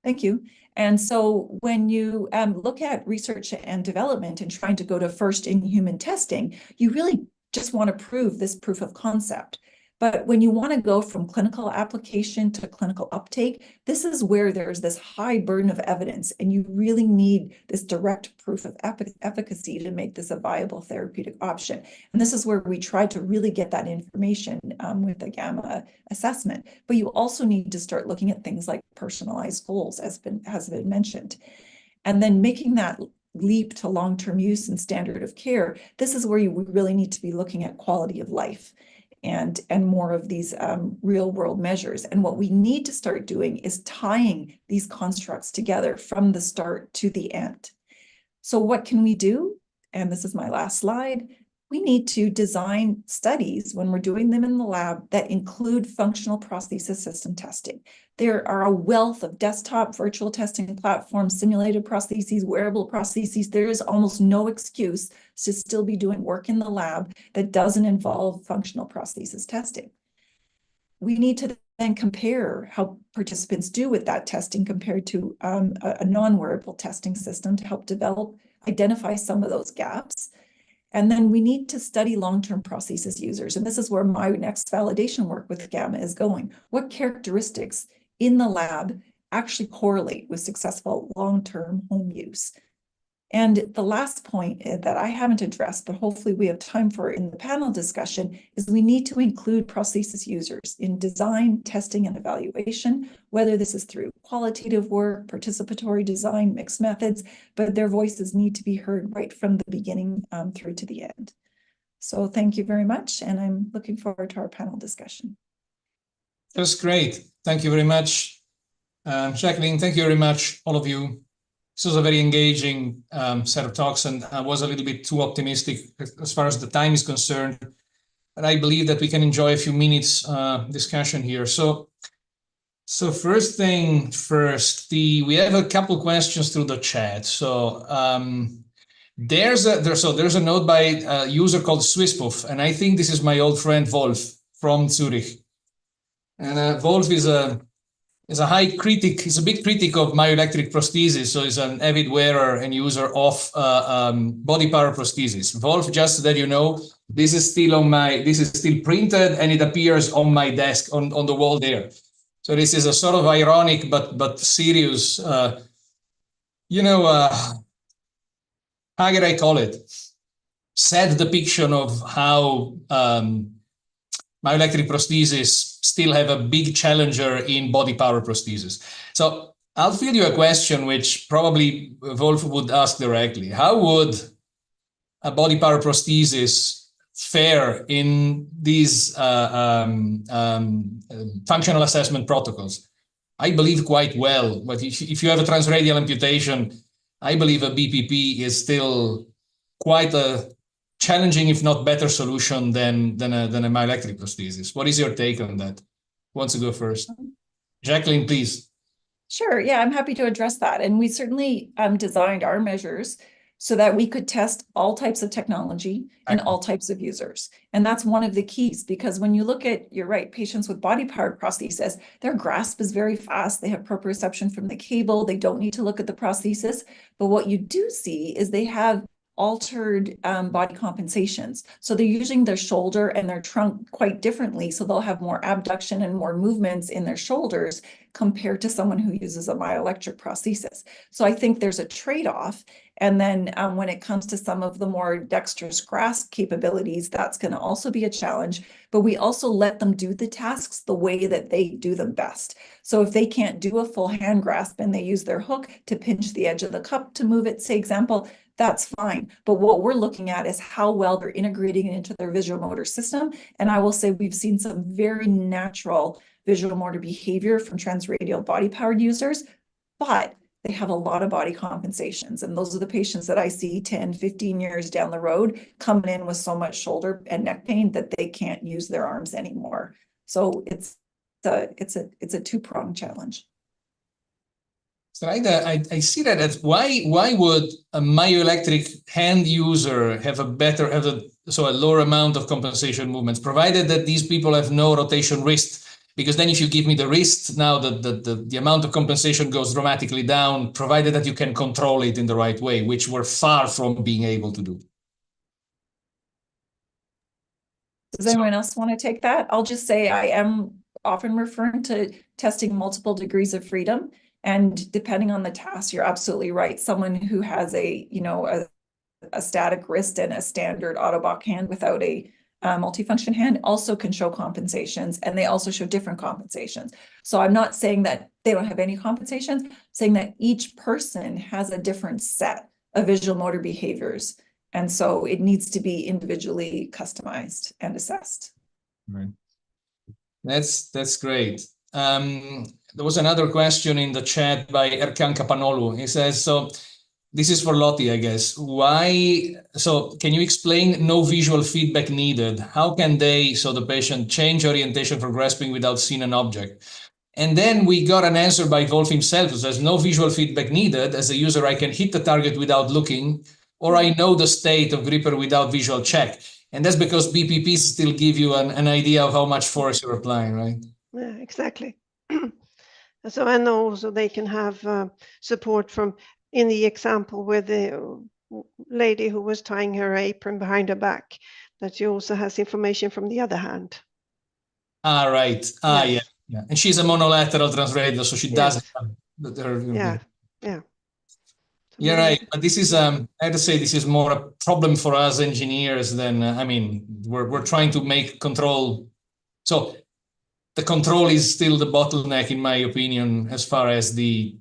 Thank you. And so when you look at research and development and trying to go to first in human testing, you really just want to prove this proof of concept. But when you want to go from clinical application to clinical uptake, this is where there's this high burden of evidence, and you really need this direct proof of efficacy to make this a viable therapeutic option. And this is where we try to really get that information with the gamma assessment. But you also need to start looking at things like personalized goals, has been mentioned. And then making that leap to long-term use and standard of care, this is where we really need to be looking at quality of life and more of these real world measures. And what we need to start doing is tying these constructs together from the start to the end. So what can we do? And this is my last slide. We need to design studies when we're doing them in the lab that include functional prosthesis system testing. There are a wealth of desktop virtual testing platforms, simulated prostheses, wearable prostheses. There is almost no excuse to still be doing work in the lab that doesn't involve functional prosthesis testing. We need to then compare how participants do with that testing compared to a non-wearable testing system to help identify some of those gaps. And then we need to study long-term prosthesis users. And this is where my next validation work with Gamma is going. What characteristics in the lab actually correlate with successful long-term home use? And the last point that I haven't addressed, but hopefully we have time for in the panel discussion, is we need to include prosthesis users in design, testing, and evaluation, whether this is through qualitative work, participatory design, mixed methods, but their voices need to be heard right from the beginning through to the end. So thank you very much, and I'm looking forward to our panel discussion. That's great. Thank you very much. Jacqueline, thank you very much, all of you. This was a very engaging set of talks, and I was a little bit too optimistic as far as the time is concerned. But I believe that we can enjoy a few minutes discussion here. So first thing first, we have a couple questions through the chat. So there's a note by a user called Swisspoof, and I think this is my old friend Wolf from Zurich. And Wolf is a high critic. He's a big critic of myoelectric prosthesis, so he's an avid wearer and user of body power prosthesis. Wolf, just so that you know, this is still printed, and it appears on my desk on the wall there. So this is a sort of ironic but serious, how can I call it? Sad depiction of how myoelectric prosthesis still have a big challenger in body power prosthesis. So I'll field you a question which probably Wolf would ask directly. How would a body power prosthesis fare in these functional assessment protocols? I believe quite well, but if you have a transradial amputation, I believe a BPP is still quite a challenging, if not better, solution than a myoelectric prosthesis. What is your take on that? Who wants to go first? Jacqueline, please. Sure. Yeah, I'm happy to address that. And we certainly designed our measures so that we could test all types of technology and all types of users. And that's one of the keys, because when you look at, you're right, patients with body-powered prosthesis, their grasp is very fast. They have proprioception from the cable. They don't need to look at the prosthesis. But what you do see is they have altered body compensations. So they're using their shoulder and their trunk quite differently. So they'll have more abduction and more movements in their shoulders compared to someone who uses a myoelectric prosthesis. So I think there's a trade-off. And then when it comes to some of the more dexterous grasp capabilities, that's going to also be a challenge. But we also let them do the tasks the way that they do them best. So if they can't do a full hand grasp and they use their hook to pinch the edge of the cup to move it, say example, that's fine. But what we're looking at is how well they're integrating it into their visual motor system. And I will say we've seen some very natural visual motor behavior from transradial body powered users, but they have a lot of body compensations. And those are the patients that I see 10, 15 years down the road coming in with so much shoulder and neck pain that they can't use their arms anymore. So it's a two-pronged challenge. So I see that as why would a myoelectric hand user have a lower amount of compensation movements, provided that these people have no rotation wrist? Because then if you give me the wrist, now the amount of compensation goes dramatically down, provided that you can control it in the right way, which we're far from being able to do. Does anyone else want to take that? I'll just say I am often referring to testing multiple degrees of freedom. And depending on the task, you're absolutely right. Someone who has a static wrist and a standard Autobach hand without a multifunction hand also can show compensations, and they also show different compensations. So I'm not saying that they don't have any compensations, I'm saying that each person has a different set of visual motor behaviors. And so it needs to be individually customized and assessed. Right. That's great. There was another question in the chat by Erkan Kapanolu. He says, so this is for Lottie, I guess. Can you explain no visual feedback needed? How can the patient change orientation for grasping without seeing an object? And then we got an answer by Wolf himself, who says no visual feedback needed. As a user, I can hit the target without looking, or I know the state of gripper without visual check. And that's because BPPs still give you an idea of how much force you're applying, right? Yeah, exactly. So, and also they can have support from, in the example with the lady who was tying her apron behind her back, that she also has information from the other hand. Ah, right. Ah, yes. Yeah. And she's a monolateral transradial, so she does have her. Yeah. You're right, but this is I have to say this is more a problem for us engineers than we're trying to make control. So the control is still the bottleneck, in my opinion, as far as the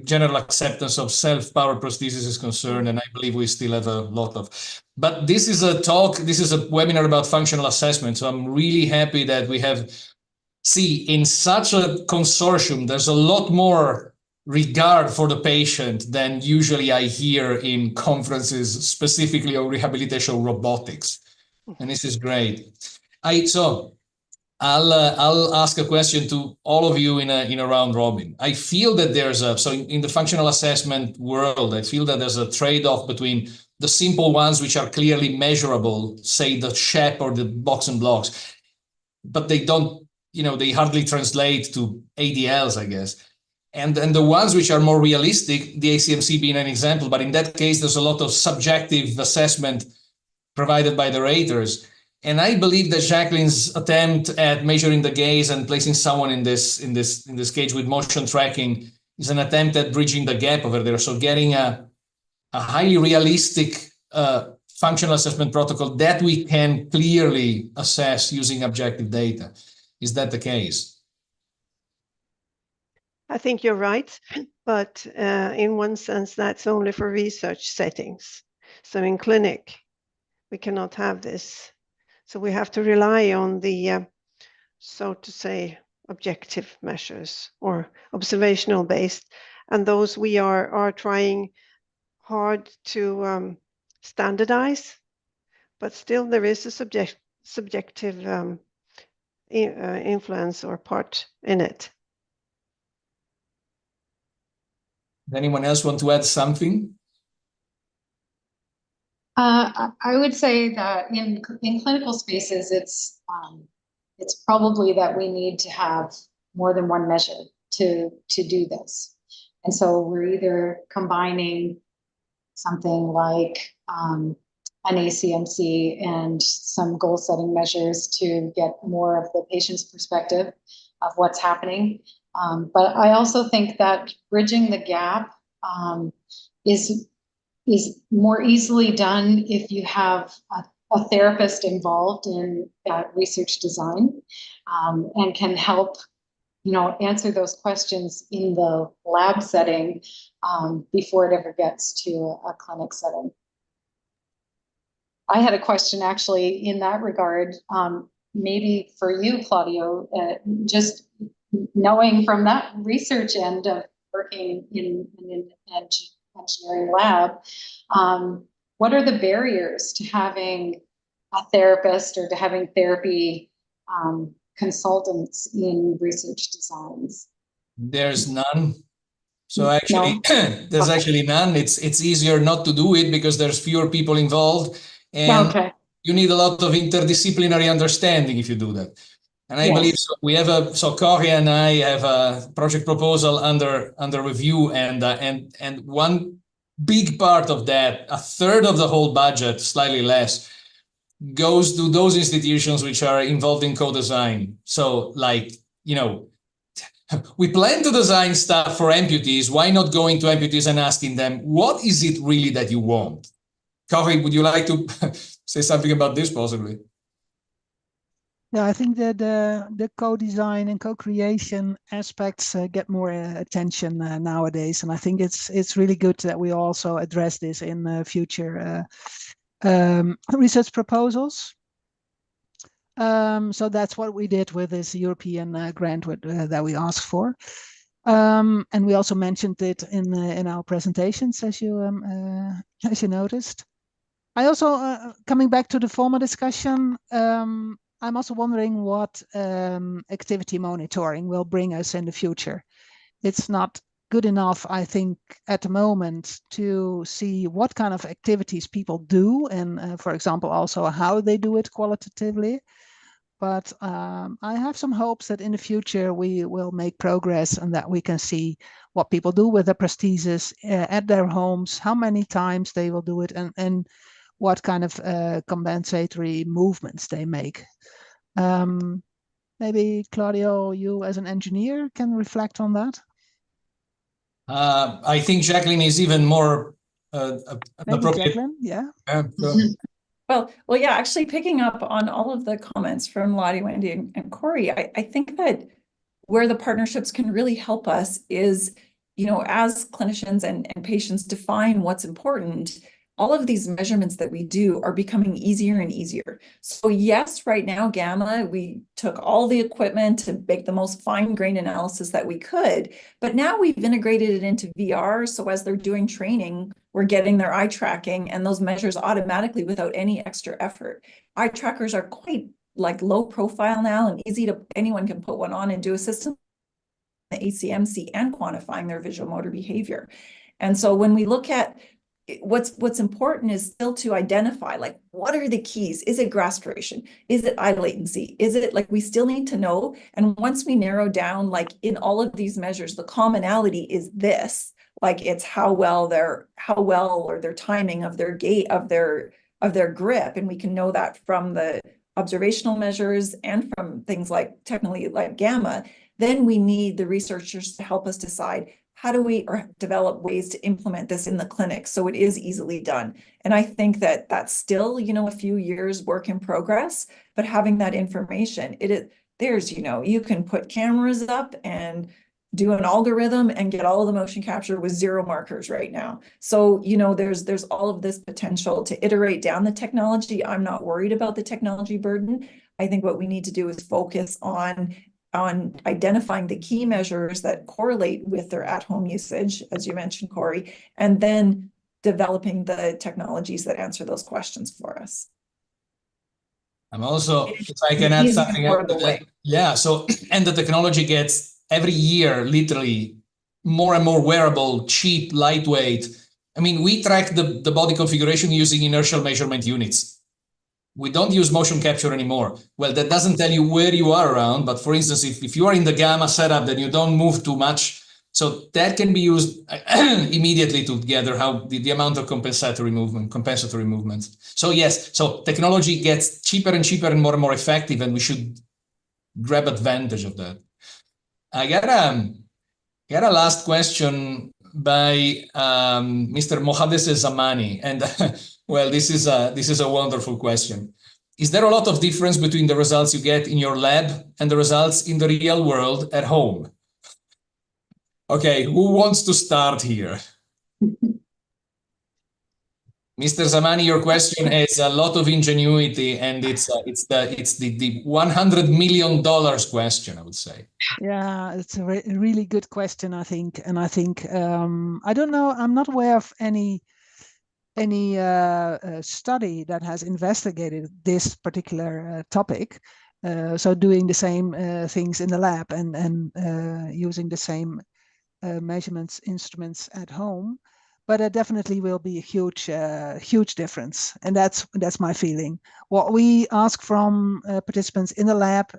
general acceptance of self-powered prosthesis is concerned, and I believe we still have a lot of. But this is a webinar about functional assessment, so I'm really happy that we have. See, in such a consortium, there's a lot more regard for the patient than usually I hear in conferences, specifically on rehabilitation robotics, and this is great. I'll ask a question to all of you in a round robin. I feel that in the functional assessment world, I feel that there's a trade-off between the simple ones, which are clearly measurable, say the SHEP or the box and blocks, but they don't, they hardly translate to ADLs, I guess. And the ones which are more realistic, the ACMC being an example, but in that case, there's a lot of subjective assessment provided by the raters. And I believe that Jacqueline's attempt at measuring the gaze and placing someone in this cage with motion tracking is an attempt at bridging the gap over there. So getting a highly realistic functional assessment protocol that we can clearly assess using objective data. Is that the case? I think you're right, but in one sense, that's only for research settings. So in clinic, we cannot have this. So we have to rely on the, so to say, objective measures or observational based. And those we are trying hard to standardize, but still there is a subjective influence or part in it. Anyone else want to add something? I would say that in clinical spaces, it's probably that we need to have more than one measure to do this. And so we're either combining something like an ACMC and some goal setting measures to get more of the patient's perspective of what's happening. But I also think that bridging the gap is more easily done if you have a therapist involved in research design and can help, answer those questions in the lab setting before it ever gets to a clinic setting. I had a question actually in that regard, maybe for you, Claudio, just knowing from that research end of working in an engineering lab, what are the barriers to having a therapist or to having therapy consultants in research designs? There's none. So actually, there's actually none. It's easier not to do it because there's fewer people involved, and you need a lot of interdisciplinary understanding if you do that. And I believe so. We have Corry and I have a project proposal under review, and one big part of that, a third of the whole budget, slightly less, goes to those institutions which are involved in co-design. So, like, we plan to design stuff for amputees. Why not going to amputees and asking them, what is it really that you want? Corry, would you like to say something about this possibly? Yeah, I think that the co-design and co-creation aspects get more attention nowadays, and I think it's really good that we also address this in future research proposals. So that's what we did with this European grant that we asked for, and we also mentioned it in our presentations, as you noticed. I also coming back to the former discussion. I'm also wondering what activity monitoring will bring us in the future. It's not good enough, I think, at the moment to see what kind of activities people do and, for example, also how they do it qualitatively. But I have some hopes that in the future we will make progress and that we can see what people do with their prosthesis at their homes, how many times they will do it, and what kind of compensatory movements they make. Maybe Claudio, you as an engineer can reflect on that. I think Jacqueline is even more appropriate. Jacqueline, yeah. Well, yeah, actually picking up on all of the comments from Lottie, Wendy, and Corry, I think that where the partnerships can really help us is, as clinicians and patients define what's important, all of these measurements that we do are becoming easier and easier. So yes, right now, Gamma, we took all the equipment to make the most fine-grained analysis that we could, but now we've integrated it into VR. So as they're doing training, we're getting their eye tracking and those measures automatically without any extra effort. Eye trackers are quite low profile now and easy to, anyone can put one on and do a system, the ACMC, and quantifying their visual motor behavior. And so when we look at what's important is still to identify, what are the keys? Is it grasp duration? Is it eye latency? Is it we still need to know? And once we narrow down, in all of these measures, the commonality is this, it's how well or their timing of their gait, of their grip. And we can know that from the observational measures and from things technically like Gamma. Then we need the researchers to help us decide, how do we develop ways to implement this in the clinic so it is easily done? And I think that that's still, a few years work in progress, but having that information, you can put cameras up and do an algorithm and get all of the motion capture with 0 markers right now. So, there's all of this potential to iterate down the technology. I'm not worried about the technology burden. I think what we need to do is focus on identifying the key measures that correlate with their at-home usage, as you mentioned, Corry, and then developing the technologies that answer those questions for us. I'm also, if I can add something else to that. Yeah, so, and the technology gets every year, literally, more and more wearable, cheap, lightweight. I mean, we track the body configuration using inertial measurement units. We don't use motion capture anymore. Well, that doesn't tell you where you are around, but for instance, if you are in the gamma setup, then you don't move too much. So that can be used immediately to gather how the amount of compensatory movements. So yes, so technology gets cheaper and cheaper and more effective, and we should grab advantage of that. I got a last question by Mr. Mohades Zamani, and well, this is a wonderful question. Is there a lot of difference between the results you get in your lab and the results in the real world at home? Okay, who wants to start here? Mr. Zamani, your question has a lot of ingenuity, and it's the $100 million question, I would say. Yeah, it's a really good question, I think. And I think, I don't know, I'm not aware of any study that has investigated this particular topic. So doing the same things in the lab and using the same measurements instruments at home, but it definitely will be a huge difference, and that's my feeling. What we ask from participants in the lab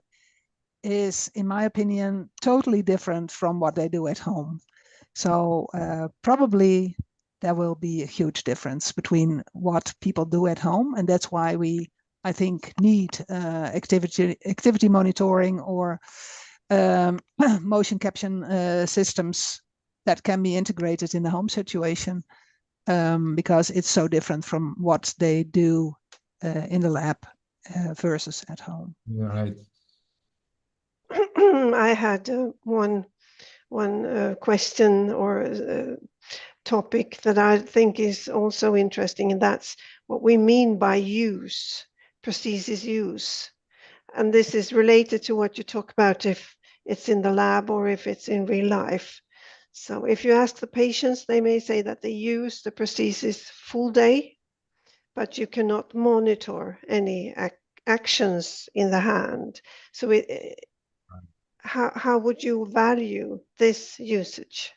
is, in my opinion, totally different from what they do at home. So probably there will be a huge difference between what people do at home, and that's why we, I think, need activity monitoring or motion capture systems that can be integrated in the home situation, because it's so different from what they do in the lab versus at home. You're right. I had one question or topic that I think is also interesting, and that's what we mean by use, prosthesis use. And this is related to what you talk about, if it's in the lab or if it's in real life. So if you ask the patients, they may say that they use the prosthesis full day, but you cannot monitor any actions in the hand. So how would you value this usage?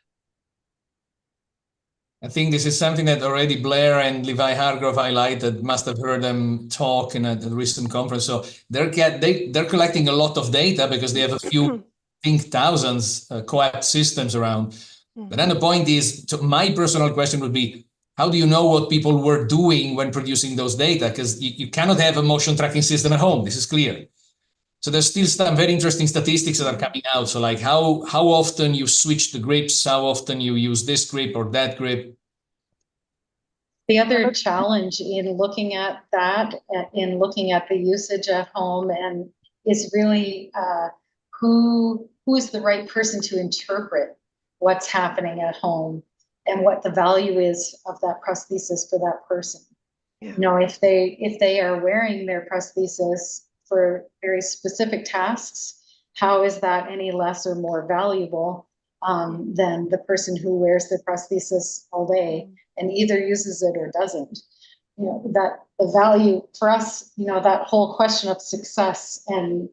I think this is something that already Blair and Levi Hargrove highlighted, must have heard them talk in a recent conference. So they're collecting a lot of data because they have a few, I think, thousands co-op systems around. But then the point is, my personal question would be, how do you know what people were doing when producing those data? Because you cannot have a motion tracking system at home. This is clear. So there's still some very interesting statistics that are coming out. So like how often you switch the grips, how often you use this grip or that grip. The other challenge in looking at that, in looking at the usage at home, and is really who is the right person to interpret what's happening at home and what the value is of that prosthesis for that person. Yeah. You know, if they are wearing their prosthesis for very specific tasks, how is that any less or more valuable than the person who wears the prosthesis all day and either uses it or doesn't? You know, that the value for us, you know, that whole question of success and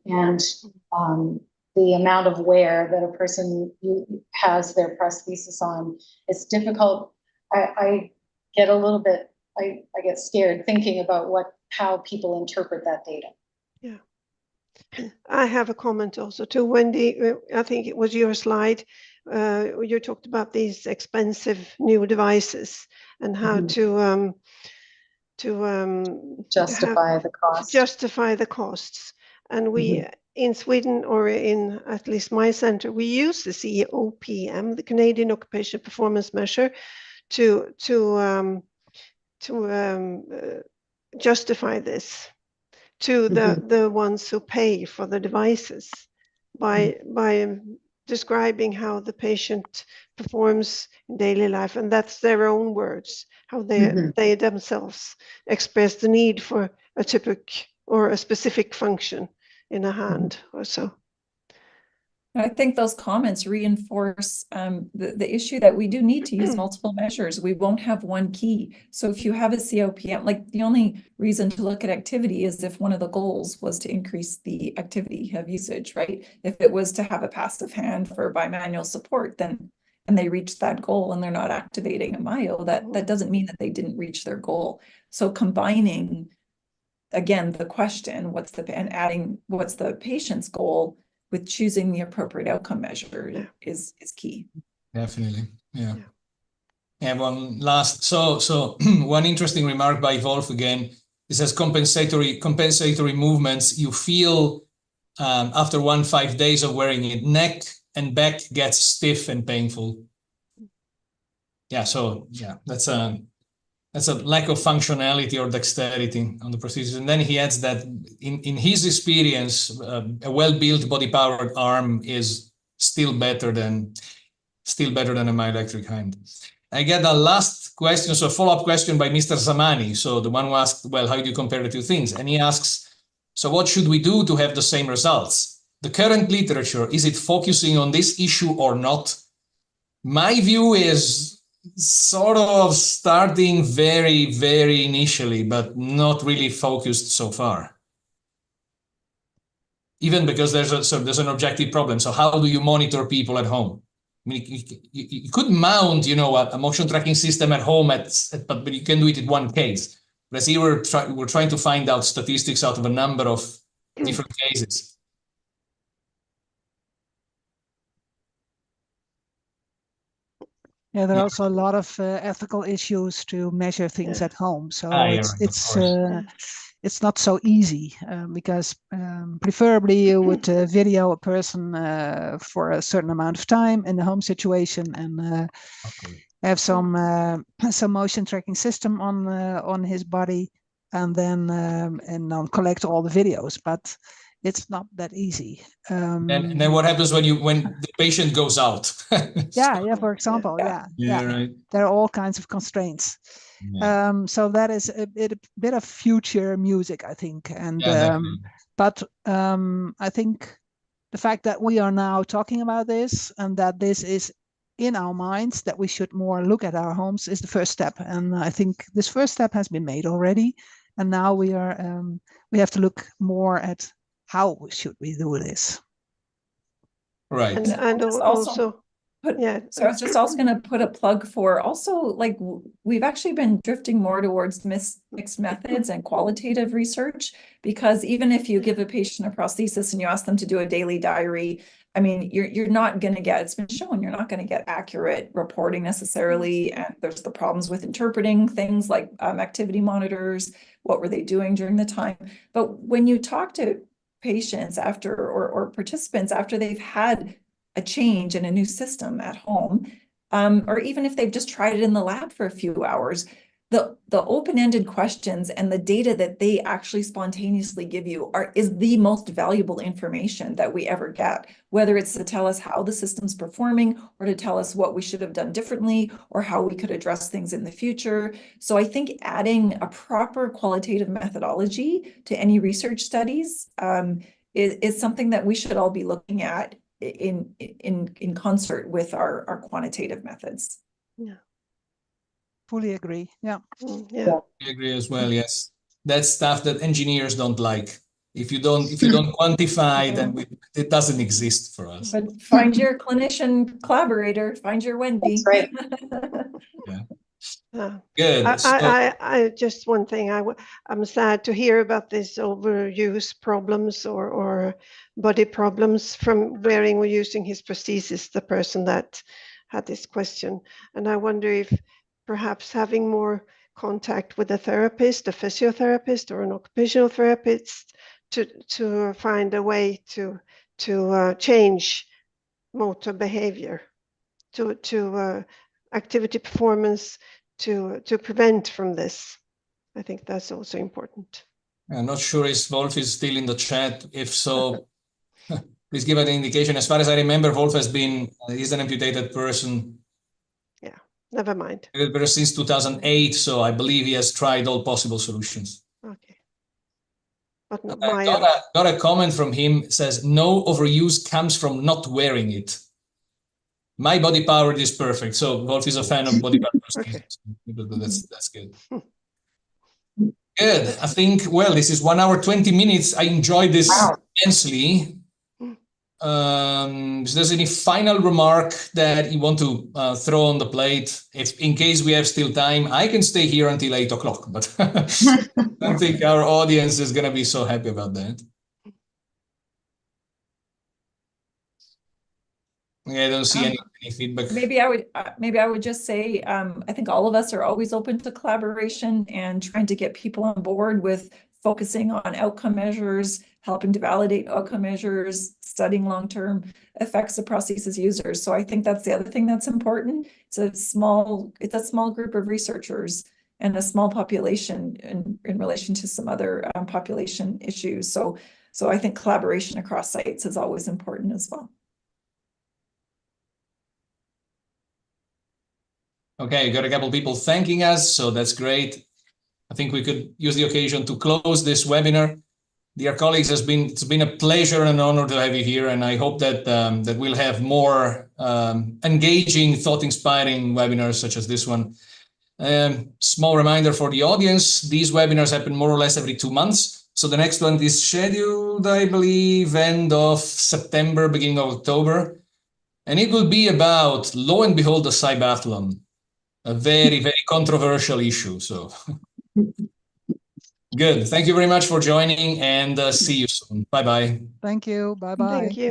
the amount of wear that a person has their prosthesis on, it's difficult. I get a little bit, I get scared thinking about how people interpret that data. Yeah. I have a comment also to Wendy. I think it was your slide. You talked about these expensive new devices and how to justify the cost. Justify the costs. And we in Sweden, or in at least my center, we use the COPM, the Canadian Occupational Performance Measure, to justify this to the ones who pay for the devices by describing how the patient performs in daily life, and that's their own words, how they themselves express the need for a typical or a specific function in a hand or so. I think those comments reinforce the issue that we do need to use multiple measures. We won't have one key. So if you have a COPM, like the only reason to look at activity is if one of the goals was to increase the activity of usage, right? If it was to have a passive hand for bimanual support, then and they reached that goal and they're not activating a myo, that doesn't mean that they didn't reach their goal. So combining, again, the question, and adding what's the patient's goal with choosing the appropriate outcome measure is key. Definitely, yeah. And one last, so one interesting remark by Wolf again. It says compensatory movements you feel after 5 days of wearing it. Neck and back gets stiff and painful. Yeah, so yeah, that's a lack of functionality or dexterity on the procedures. And then he adds that in his experience, a well-built body-powered arm is still better than a myoelectric hand. I get a last question, so a follow-up question by Mr. Zamani. So the one who asked, well, how do you compare the two things? And he asks, so what should we do to have the same results? The current literature, is it focusing on this issue or not? My view is sort of starting very, very initially, but not really focused so far. Even because there's an objective problem. So how do you monitor people at home? I mean, you could mount, a motion tracking system at home, but you can do it in one case. Whereas here we're trying to find out statistics out of a number of different cases. Yeah, there are also a lot of ethical issues to measure things at home. So it's not so easy because preferably you would video a person for a certain amount of time in the home situation and have some motion tracking system on his body and then collect all the videos. But it's not that easy. And then what happens when the patient goes out? For example, right. There are all kinds of constraints. So that is a bit of future music, I think. And but I think the fact that we are now talking about this and that this is in our minds, that we should more look at our homes, is the first step. And I think this first step has been made already. And now we have to look more at how should we do this. Right. And also So I was just also going to put a plug for also, like, we've actually been drifting more towards mixed methods and qualitative research, because even if you give a patient a prosthesis and you ask them to do a daily diary, I mean, you're not going to get, it's been shown, you're not going to get accurate reporting necessarily. And there's the problems with interpreting things like activity monitors, what were they doing during the time. But when you talk to patients after, or participants after they've had a change in a new system at home, or even if they've just tried it in the lab for a few hours, the open-ended questions and the data that they actually spontaneously give you is the most valuable information that we ever get, whether it's to tell us how the system's performing or to tell us what we should have done differently or how we could address things in the future. So I think adding a proper qualitative methodology to any research studies is something that we should all be looking at in concert with our quantitative methods. Yeah. Fully agree. Yeah. Yeah. I agree as well. Yes, that's stuff that engineers don't like. If you don't quantify, then it doesn't exist for us. But find your clinician collaborator. Find your Wendy. That's right. Good. I just one thing. I'm sad to hear about this overuse problems or body problems from wearing or using his prosthesis. The person that had this question, and I wonder if perhaps having more contact with a therapist, a physiotherapist, or an occupational therapist to find a way to change motor behavior, to activity performance, to prevent from this. I think that's also important. I'm not sure if Wolf is still in the chat. If so, please give an indication. As far as I remember, Wolf he's an amputated person. Yeah, never mind. Since 2008, so I believe he has tried all possible solutions. Okay. But got a comment from him. It says, no overuse comes from not wearing it. My body powered is perfect. So Wolf is a fan of body powered. Okay. That's good. Good. I think, well, this is 1 hour, 20 minutes. I enjoyed this immensely. If there's any final remark that you want to throw on the plate, if in case we have still time, I can stay here until 8 o'clock, but I don't think our audience is going to be so happy about that. Yeah, I don't see any feedback. Maybe I would just say, I think all of us are always open to collaboration and trying to get people on board with focusing on outcome measures, helping to validate outcome measures, studying long-term effects of prosthesis users. So I think that's the other thing that's important. It's a small group of researchers and a small population in relation to some other population issues. So I think collaboration across sites is always important as well. Okay, got a couple of people thanking us, so that's great. I think we could use the occasion to close this webinar. Dear colleagues, it's been a pleasure and an honor to have you here, and I hope that that we'll have more engaging, thought-inspiring webinars such as this one. Small reminder for the audience, these webinars happen more or less every 2 months. So the next one is scheduled, I believe, end of September, beginning of October. And it will be about, lo and behold, the cybathlon. A very, very controversial issue. So good. Thank you very much for joining, and see you soon. Bye-bye. Thank you. Bye-bye. Thank you.